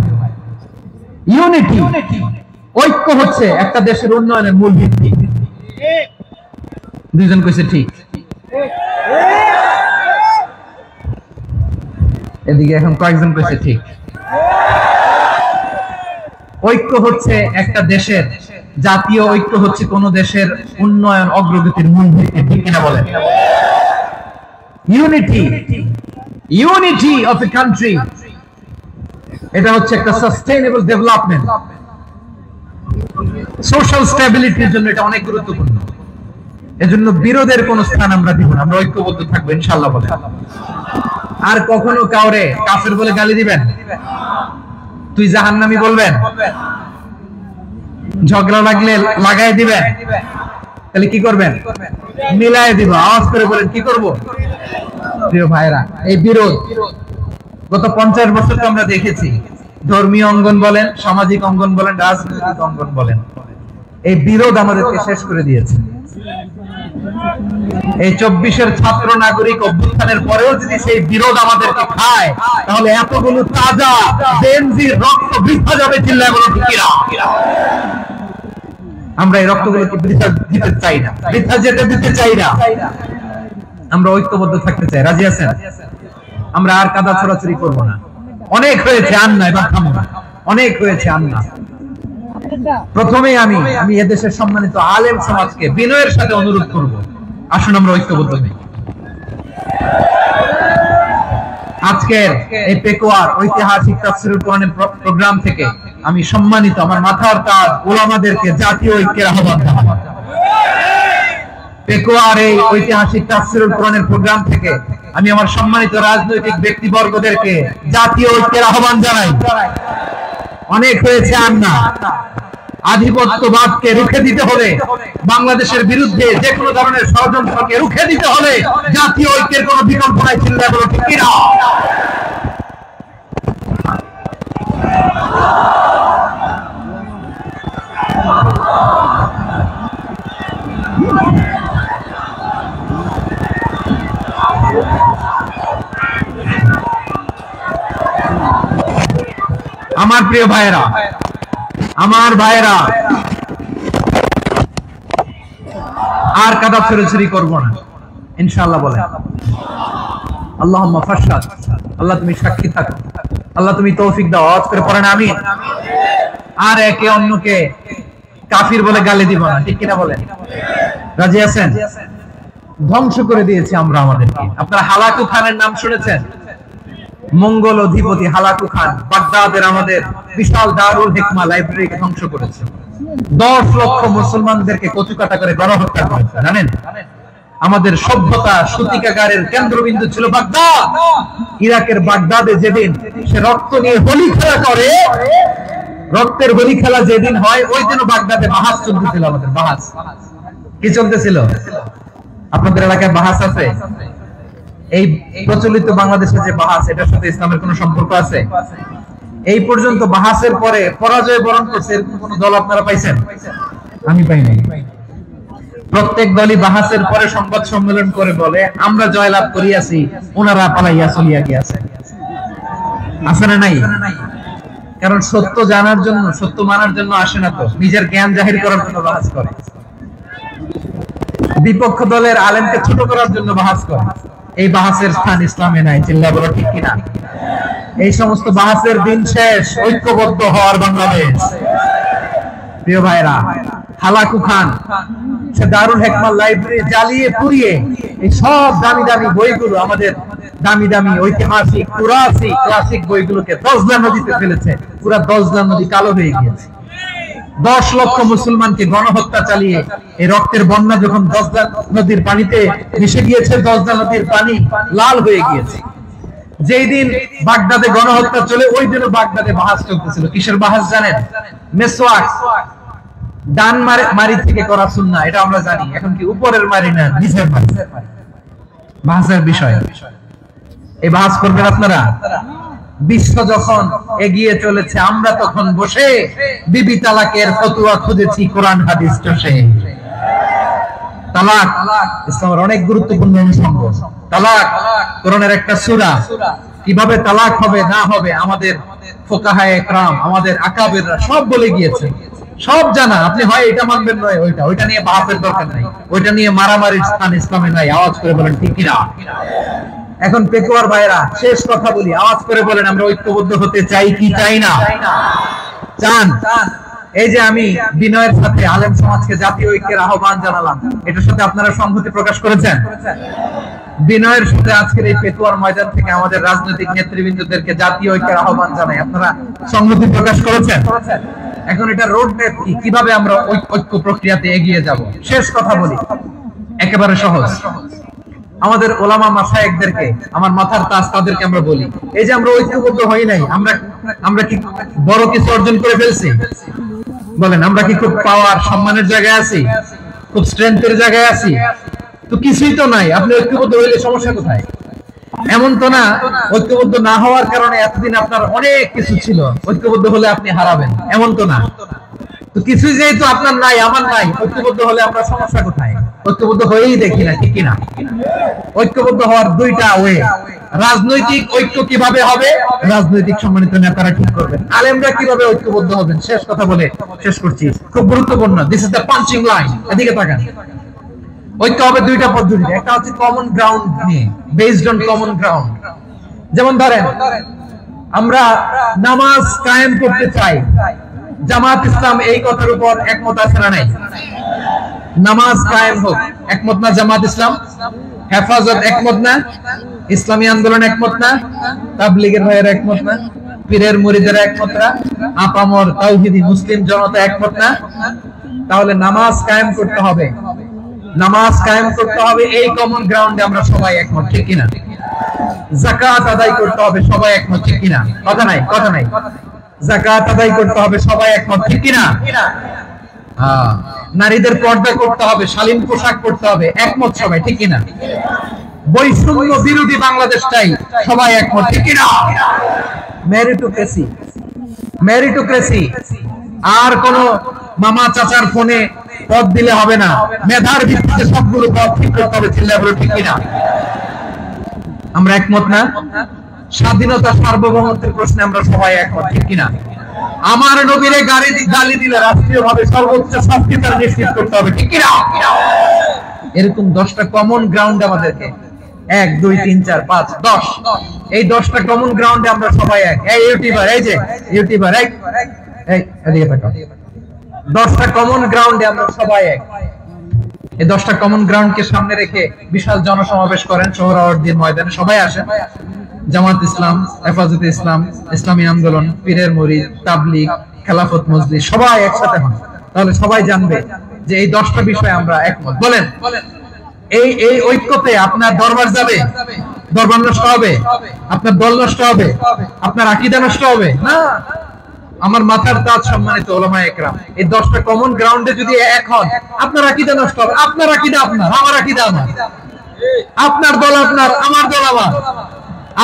ইউনিটি, ঐক্য হচ্ছে একটা দেশের উন্নয়নের মূল ভিত্তি। দুইজন কইছে ঠিক, এদিকে এখন কয়েকজন কইছে ঠিক। ঐক্য হচ্ছে একটা দেশের, জাতীয় ঐক্য হচ্ছে কোন দেশের উন্নয়ন, অগ্রগতির মূল ভিত্তি, ঠিক কিনা বলেন? ইউনিটি অফ এ কান্ট্রি, এটা হচ্ছে একটা সাস্টেইনেবল ডেভেলপমেন্ট, সোশ্যাল স্ট্যাবিলিটির জন্য এটা অনেক গুরুত্বপূর্ণ। এজন্য বিরোধের কোন স্থান আমরা দিব না, আমরা ঐক্যবদ্ধ থাকবো ইনশাআল্লাহ বলে। আর কখনো কাউরে কাফের বলে গালি দিবেন, তুই জাহান্নামী বলবেন, ঝগড়া লাগলে লাগাই দিবেন, তাহলে কি করবেন? মিলাই দিব। আওয়াজ করে বলেন কি করব? প্রিয় ভাইরা, এই বিরোধ গত 50 বছর তো আমরা দেখেছি, ধর্মীয় অঙ্গন বলেন, সামাজিক অঙ্গন বলেন, রাজনৈতিক অঙ্গন বলেন, এই বিরোধ আমাদেরকে শেষ করে দিয়েছে। এই 24-এর ছাত্র নাগরিক অভ্যুত্থানের পরেও যদি সেই বিরোধ আমাদেরকে খায়, তাহলে এতগুলো তাজা জেনজির রক্ত বৃথা যাবে। চিল্লায় বলে ঠিক না? আমরা এই রক্তগুলোকে বৃথা দিতে চাই না, বৃথা যেতে দিতে চাই না। আমরা ঐক্যবদ্ধ থাকতে চাই। রাজি আছেন? আমরা আর কাদা ছড়াছড়ি করবো না, অনেক হয়েছে, আর না, এবার থামুন। অনেক হয়েছে, আর না। প্রথমে আমি এদেশের সম্মানিত আলেম সমাজকে বিনয়ের সাথে অনুরোধ করব, আসুন আমরা ঐক্যবদ্ধ হই। আজকের এই পেকুয়ার ঐতিহাসিক তাফসীরুল কোরআনের প্রোগ্রাম থেকে আমি সম্মানিত আমার মাথার তাজ উলামাদেরকে জাতীয় ঐক্যের আহ্বান জানাই। পেকুয়ার এই ঐতিহাসিক তাফসীরুল কোরআনের প্রোগ্রাম থেকে আমি আমার সম্মানিত রাজনৈতিক ব্যক্তিবর্গদেরকে জাতীয় ঐক্যের আহ্বান জানাই। অনেক হয়েছে, আর না। আধিপত্যবাদকে রুখে দিতে হলে, বাংলাদেশের বিরুদ্ধে যে কোনো ধরনের ষড়যন্ত্রকে রুখে দিতে হলে জাতীয় ঐক্যের কোনো বিকল্প নাই। চিল্লায় বলো ঠিক কিনা? আমার প্রিয় ভাইয়েরা, আমার ভাইয়েরা, আর কাদা ছড়াছড়ি করব না ইনশাআল্লাহ। বলেন আল্লাহুম্মা ফাশহাদ। আল্লাহ তুমি সাক্ষী থাকো, আল্লাহ তুমি তৌফিক দাও। আওয়াজ করে পড়েন আমিন। আর একে অন্যকে কাফির বলে গালি দিব না, ঠিক কিনা বলেন? রাজি আছেন? ধ্বংস করে দিয়েছি আমরা আমাদেরকে। আপনারা হালাকু খানের নাম শুনেছেন? মঙ্গল অধিপতি হালাকু খান বাগদাদের আমাদের বিশাল দারুল হিকমা লাইব্রেরিকে ধ্বংস করেছে। 10 লক্ষ মুসলমানদেরকে কচুকাটা করে গণহত্যা করেছে। জানেন, আমাদের সভ্যতা সূতিকাগারের কেন্দ্রবিন্দু ছিল বাগদাদ। ইরাকের বাগদাদে যেদিন সে রক্ত নিয়ে হোলি খেলা করে, রক্তের হোলি খেলা যেদিন হয়, ওই দিনও বাগদাদে বাহাস চলতেছিল। আমাদের বাহাস কি চলতেছিল? আপনাদের এলাকায় বাহাস আছে? এই প্রচলিত বাংলাদেশের যে বাহাস, এটার সাথে ইসলামের কোন সম্পর্ক আছে? এই পর্যন্ত বাহাসের পরে পরাজয় বরণ করছে এরকম কোন দল আপনারা পাইছেন? আমি পাই নাই। প্রত্যেক দলই বাহাসের পরে সংবাদ সম্মেলন করে বলে আমরা জয়লাভ করিয়াছি, ওনারা পালাইয়া চলিয়া গিয়াছে। আছে না নাই? কারণ সত্য জানার জন্য, সত্য মানার জন্য আসে না, তো নিজের জ্ঞান জাহির করার জন্য বাহাস করে। বিপক্ষ দলের আলেমকে ছোট করার জন্য বাহাস করে। এই বাহাসের স্থান ইসলামে নাই। চিল্লা বলো ঠিক কিনা? এই সমস্ত বাহাসের দিন শেষ। ঐক্যবদ্ধ হওয়ার বাংলাদেশ। প্রিয় ভাইরা, হালাকু খান সে দারুল হিকমা লাইব্রেরি জ্বালিয়ে পুড়িয়ে এই সব দামি দামি বইগুলো, আমাদের দামি দামি ঐতিহাসিক ক্লাসিক বইগুলোকে দজলা নদীতে ফেলেছে। পুরা দজলা নদী কালো হয়ে গিয়েছে। 10 লক্ষ মুসলমানকে গণহত্যা চালিয়ে এই রক্তের বন্যা যখন দজলা নদীর পানিতে মিশে গিয়েছে, দজলা নদীর পানি লাল হয়ে গিয়েছে। যেই দিন বাগদাদে গণহত্যা চলে, ওই দিনও বাগদাদে বাহাস চলতেছিল। কিসের বাহাস জানেন? মেসওয়াক, ডান মারি থেকে করা সুন্নাহ, এটা আমরা জানি। এখন কি উপরের মারি না নিচের মারি? বাহাসের বিষয়। এই বাহাস করবেন আপনারা। বিশ্ব যখন এগিয়ে চলেছে, আমরা তখন বসে বিবি তালাকের ফতোয়া খুঁজেছি কোরআন হাদিস চষে। তালাক ইসলামের অনেক গুরুত্বপূর্ণ অনুষঙ্গ। তালাক কোরআনের একটা সূরা। কিভাবে তালাক হবে না হবে আমাদের ফুকাহায়ে ইকরাম, আমাদের আকাবেররা সব বলে গিয়েছে, সব জানা। আপনি হয় এটা মানবেন, নয় ওইটা নিয়ে বাহাসের দরকার নাই, ওইটা নিয়ে মারামারির স্থান ইসলামে নাই। আওয়াজ করে বলেন ঠিক কিনা? এখন পেকুয়ার ভাইরা, শেষ কথা বলি, আওয়াজ করে বলেন আমরা ঐক্যবদ্ধ হতে চাই কি চাই না? চান? এই যে আমি বিনয়ের সাথে আলেম সমাজকে জাতীয় ঐক্যের আহ্বান জানালাম, এটার সাথে আপনারা সংহতি প্রকাশ করেছেন? বিনয়ের সাথে আজকের এই পেকুয়ার ময়দান থেকে আমাদের রাজনৈতিক নেতৃবৃন্দদেরকে জাতীয় ঐক্যের আহ্বান জানাই, আপনারা সংহতি প্রকাশ করেছেন? এখন এটা রোড ম্যাপ কি, কিভাবে আমরা ঐক্য প্রক্রিয়াতে এগিয়ে যাব? শেষ কথা বলি, একেবারে সহজ। আমাদের ওলামা মাশায়েখদেরকে, আমার মাথার তাজ তাদেরকে আমরা বলি, এই যে আমরা ঐক্যবদ্ধ হই নাই, আমরা কি বড় কিছু অর্জন করে ফেলছি? বলেন, আমরা কি খুব পাওয়ার সম্মানের জায়গায় আছি? খুব স্ট্রেংথের জায়গায় আছি? তো কিছুই তো নাই। আপনি ঐক্যবদ্ধ হইলে সমস্যা কোথায়? এমন তো না ঐক্যবদ্ধ না হওয়ার কারণে এতদিন আপনার অনেক কিছু ছিল, ঐক্যবদ্ধ হলে আপনি হারাবেন, এমন তো না। তো কিছুই যেহেতু আপনার নাই, আমার নাই, ঐক্যবদ্ধ হলে আমরা সমস্যা কোথায়? ঐক্যবদ্ধ হয়েই দেখি না, ঠিক কিনা? ঐক্যবদ্ধ হওয়ার দুইটা ওয়ে। রাজনৈতিক ঐক্য কিভাবে হবে? রাজনৈতিক সম্মানিত নেতারা ঠিক করবেন। আলেমরা কিভাবে ঐক্যবদ্ধ হবেন? শেষ কথা বলে শেষ করছি, খুব গুরুত্বপূর্ণ। This is the punching line. এদিকে তাকান। ঐক্য হবে দুইটা পদ্ধতিতে। একটা হচ্ছে কমন গ্রাউন্ড নিয়ে, বেসড অন কমন গ্রাউন্ড। যেমন ধরেন আমরা নামাজ কায়েম করতে চাই। জামাত ইসলাম এই কথার উপর একমত আছে না নাই? নামাজ কায়েম হোক, একমত না জামাত ইসলাম? হেফাজত একমত না? ইসলামী আন্দোলন একমত না? তাবলীগের ভাইয়েরা একমত না? পীরের মুরিদেরা একমত না? আপামর তাওহীদি মুসলিম জনতা একমত না? তাহলে নামাজ কায়েম করতে হবে। নামাজ কায়েম করতে হবে, এই কমন গ্রাউন্ডে আমরা সবাই একমত, ঠিক কিনা? যাকাত আদায় করতে হবে, সবাই একমত, ঠিক কিনা? কথা নাই, কথা নাই। যাকাত আদায় করতে হবে, সবাই একমত, ঠিক কিনা? নারীদের পর্দা করতে হবে, শালীন পোশাক পরতে হবে, একমত সবাই, ঠিক কিনা? বৈষম্য বিরোধী বাংলাদেশ চাই, সবাই একমত, ঠিক কিনা? মেরিটোক্রেসি, মেরিটোক্রেসি, আর কোন মামা চাচার ফোনে পদ দিলে হবে না, মেধার ভিত্তিতে সবগুলো পদ ঠিক করতে হবে, চিল্লায় বলো ঠিক কিনা? আমরা একমত না? স্বাধীনতা সার্বভৌমত্বের প্রশ্নে আমরা সবাই একমত, ঠিক কিনা? আমার নবীরে গালি দিলে রাষ্ট্রীয়ভাবে সর্বোচ্চ শাস্তি তার নিশ্চিত করতে হবে, ঠিক কিনা? এরকম 10টা কমন গ্রাউন্ড আমাদেরকে, 1 2 3 4 5 10, এই 10টা কমন গ্রাউন্ডে আমরা সবাই এক। এই ইউটিউবার, এই যে ইউটিউবার, এই এদিকে তাকাও, 10টা কমন গ্রাউন্ডে আমরা সবাই এক। এই 10টা কমন গ্রাউন্ডকে সামনে রেখে বিশাল জনসমাবেশ করেন সোহরাওয়ার্দীর ময়দানে, সবাই আসেন। জামাত ইসলাম, হেফাজতে ইসলাম, ইসলামী আন্দোলন, পীরের মুরিদ, তাবলীগ, খেলাফত মজলিস, সবাই একসাথে হন। তাহলে সবাই জানবে যে এই 10টা বিষয়ে আমরা একমত। বলেন, এই এই ঐক্যতে আপনার দরবার যাবে? দরবার নষ্ট হবে? আপনার দল নষ্ট হবে? আপনার আকীদা নষ্ট হবে? না। আমার মাথার তাজ সম্মানিত উলামায়ে কেরাম, এই 10টা কমন গ্রাউন্ডে যদি এক হন, আপনার আকীদা নষ্ট হবে? আপনার আকীদা আপনার, আমার আকীদা আমার, আপনার দল আপনার, আমার দল আমার,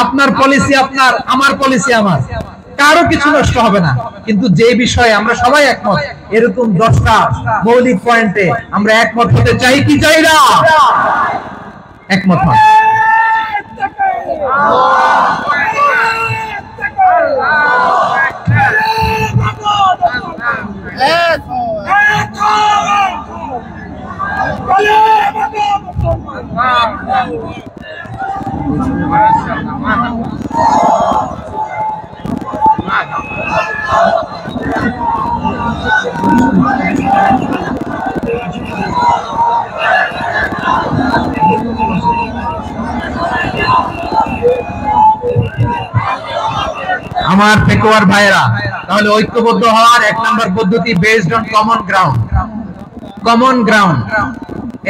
আপনার পলিসি আপনার, আমার পলিসি আমার, কারো কিছু নষ্ট হবে না। কিন্তু যে বিষয়ে আমরা সবাই একমত, এরকম 10টা মৌলিক পয়েন্টে আমরা একমত হতে চাই কি চাই না? একমত হন। আমার পেকুয়ার ভাইরা, তাহলে ঐক্যবদ্ধ হওয়ার 1 নম্বর পদ্ধতি based on common ground. Common ground,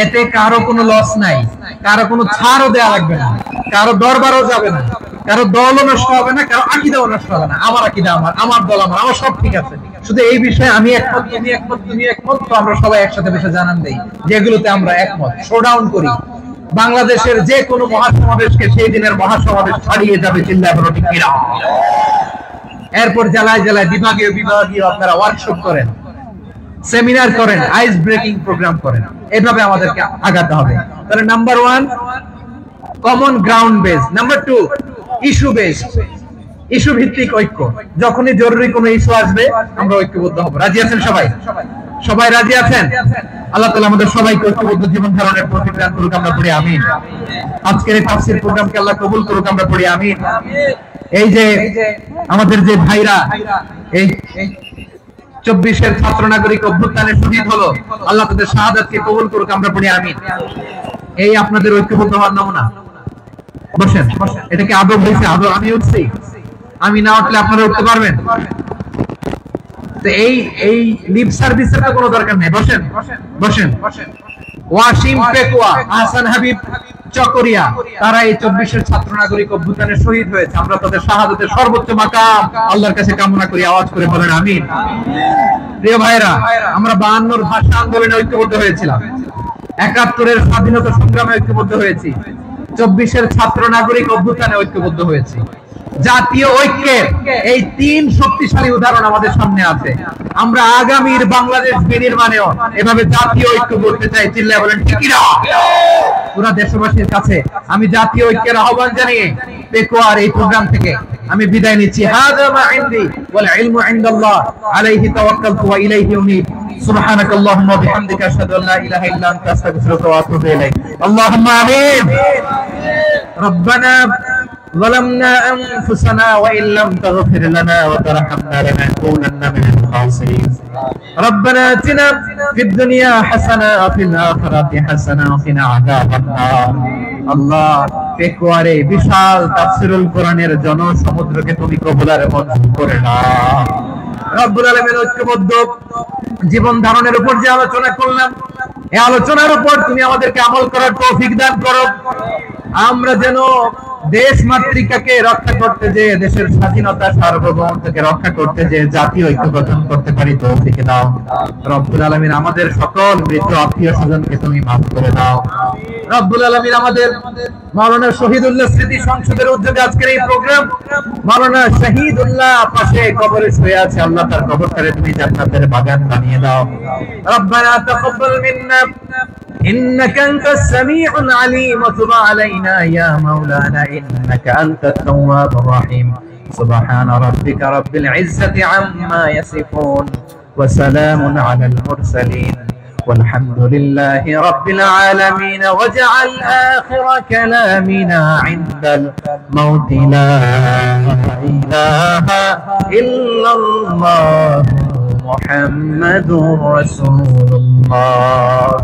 এতে কারো কোনো লস নাই, কারো কোনো ছাড়ও দেয়া লাগবে না, কারো দরবারও যাবে না, কারো দলও নষ্ট হবে না, কারো আকীদাও নষ্ট হবে না। আমার আকীদা আমার, আমার দল আমার, আমার সব ঠিক আছে। শুধু এই বিষয়ে আমি একমত, তুমি একমত, তুমি একমত, তো আমরা সবাই একসাথে বসে জানান দেই যেগুলোতে আমরা একমত, শোডাউন করি। বাংলাদেশের যে কোনো মহাসমাবেশকে সেই দিনের মহাসমাবেশ ছাড়িয়ে যাবে, চিল্লায় বলো ঠিক কিনা? এরপর জেলায় জেলায় বিভাগীয় বিভাগীয় আপনারা ওয়ার্কশপ করেন, সেমিনার করেন, আইস ব্রেকিং প্রোগ্রাম করেন, এভাবে আমাদেরকে আগাতে হবে। তাহলে number 1 common ground base, number 2 issue base, issue ভিত্তিক ঐক্য। যখনই জরুরি কোনো ইস্যু আসবে আমরা ঐক্যবদ্ধ হব। রাজি আছেন সবাই? সবাই রাজি আছেন? আল্লাহ তাআলা আমাদের সবাইকে ঐক্যবদ্ধ জীবন ধারণের তৌফিক দান করুক, আমরা পড়ি আমিন। আজকের এই তাফসীর প্রোগ্রামকে আল্লাহ কবুল করুক, আমরা পড়ি আমিন। এই যে আমাদের যে ভাইরা এই 24-এর ছাত্র নাগরিক অভ্যুত্থানে শহীদ হলো, আল্লাহ তাদের শাহাদাতকে কবুল করুক, আমরা পড়ি আমিন। এই আপনাদের ঐক্যবদ্ধ হওয়ার নমুনা। বসেন, এটা কি আদব হয়েছে? আদব আমি উঠছি, আমি না উঠলে আপনারা উঠতে পারবেন? তো এই লিপ সার্ভিসের তো কোনো দরকার নেই। বসেন বসেন। ওয়াসিম পেকুয়া, আহসান হাবিব চকরিয়া, তারা এই 24-এর ছাত্র নাগরিক অভ্যুত্থানে শহীদ হয়েছে। আমরা তাদের শাহাদাতের সর্বোচ্চ মাকাম আল্লাহর কাছে কামনা করি। আওয়াজ করে বলেন আমিন। প্রিয় ভাইরা, আমরা 52-র ভাষা আন্দোলনে ঐক্যবদ্ধ হয়েছিলাম, 71-এর স্বাধীনতা সংগ্রামে ঐক্যবদ্ধ হয়েছি, 24-এর ছাত্র নাগরিক অভ্যুত্থানে ঐক্যবদ্ধ হয়েছি। জাতীয় ঐক্যের এই 3 শক্তিশালী উদাহরণ আমাদের সামনে আছে। আমরা আগামীর বাংলাদেশ বিনির্মাণেও এভাবে জাতীয় ঐক্য করতে চাই, চিল্লায় বলেন ঠিক কিনা? পুরো দেশবাসীর কাছে আমি জাতীয় ঐক্যের আহ্বান জানিয়ে পেকুয়ার এই প্রোগ্রাম থেকে আমি বিদায় নিচ্ছি। হাযা মা ইনদি ওয়াল ইলমু ইনদাল্লাহ, আলাইহি তাওয়াক্কালতু ওয়া ইলাইহি উনীব। সুবহানাকাল্লাহুম্মা ওয়া বিহামদিকা আশহাদু আল্লা ইলাহা ইল্লা আনতা আস্তাগফিরুকা ওয়া আতুবু ইলাইক। আল্লাহুম্মা আমিন। রব্বানা ظلمنا أنفسنا وإن لم تغفر لنا وترحمنا لنكونن من الخاسرين ربنا آتنا في الدنيا حسنة وفي الآخرة حسنة وقنا عذاب النار আল্লাহ পেকুয়ারে বিশাল তাফসীরুল কোরআনের জনসমুদ্রকে তুমি কবুল আর মঞ্জুর করে নাও রব্বুল আলামিন ঐক্যবদ্ধ জীবন ধারণের উপর যে আলোচনা করলাম এই আলোচনার উপর তুমি আমাদেরকে আমল করার তৌফিক দান করো আমরা যেন দেশ মাতৃকাকে রক্ষা করতে যে দেশের স্বাধীনতা সার্বভৌমত্বকে রক্ষা করতে যে জাতীয় ঐক্য গঠন করতে পারি তৌফিক দাও রব্বুল আলামিন আমাদের সকল মৃত আত্মীয় স্বজনকে তুমি মাফ করে দাও রব্বুল আলামিন আমাদের মাওলানা শহীদুল্লাহ স্মৃতি সংসদের উদ্যোগে আজকের এই প্রোগ্রাম মাওলানা শহীদুল্লাহ পাশে কবরে শুয়ে আছে আল্লাহ তার কবরটারে তুমি জান্নাতের বাগান বানিয়ে দাও রব্বানা তাকাব্বাল মিন্না إنك أنت السميع العليم وتب علينا يا مولانا إنك أنت التواب الرحيم سبحان ربك رب العزة عما يصفون وسلام على المرسلين والحمد لله رب العالمين واجعل آخر كلامنا عند الموت لا إله إلا الله محمد رسول الله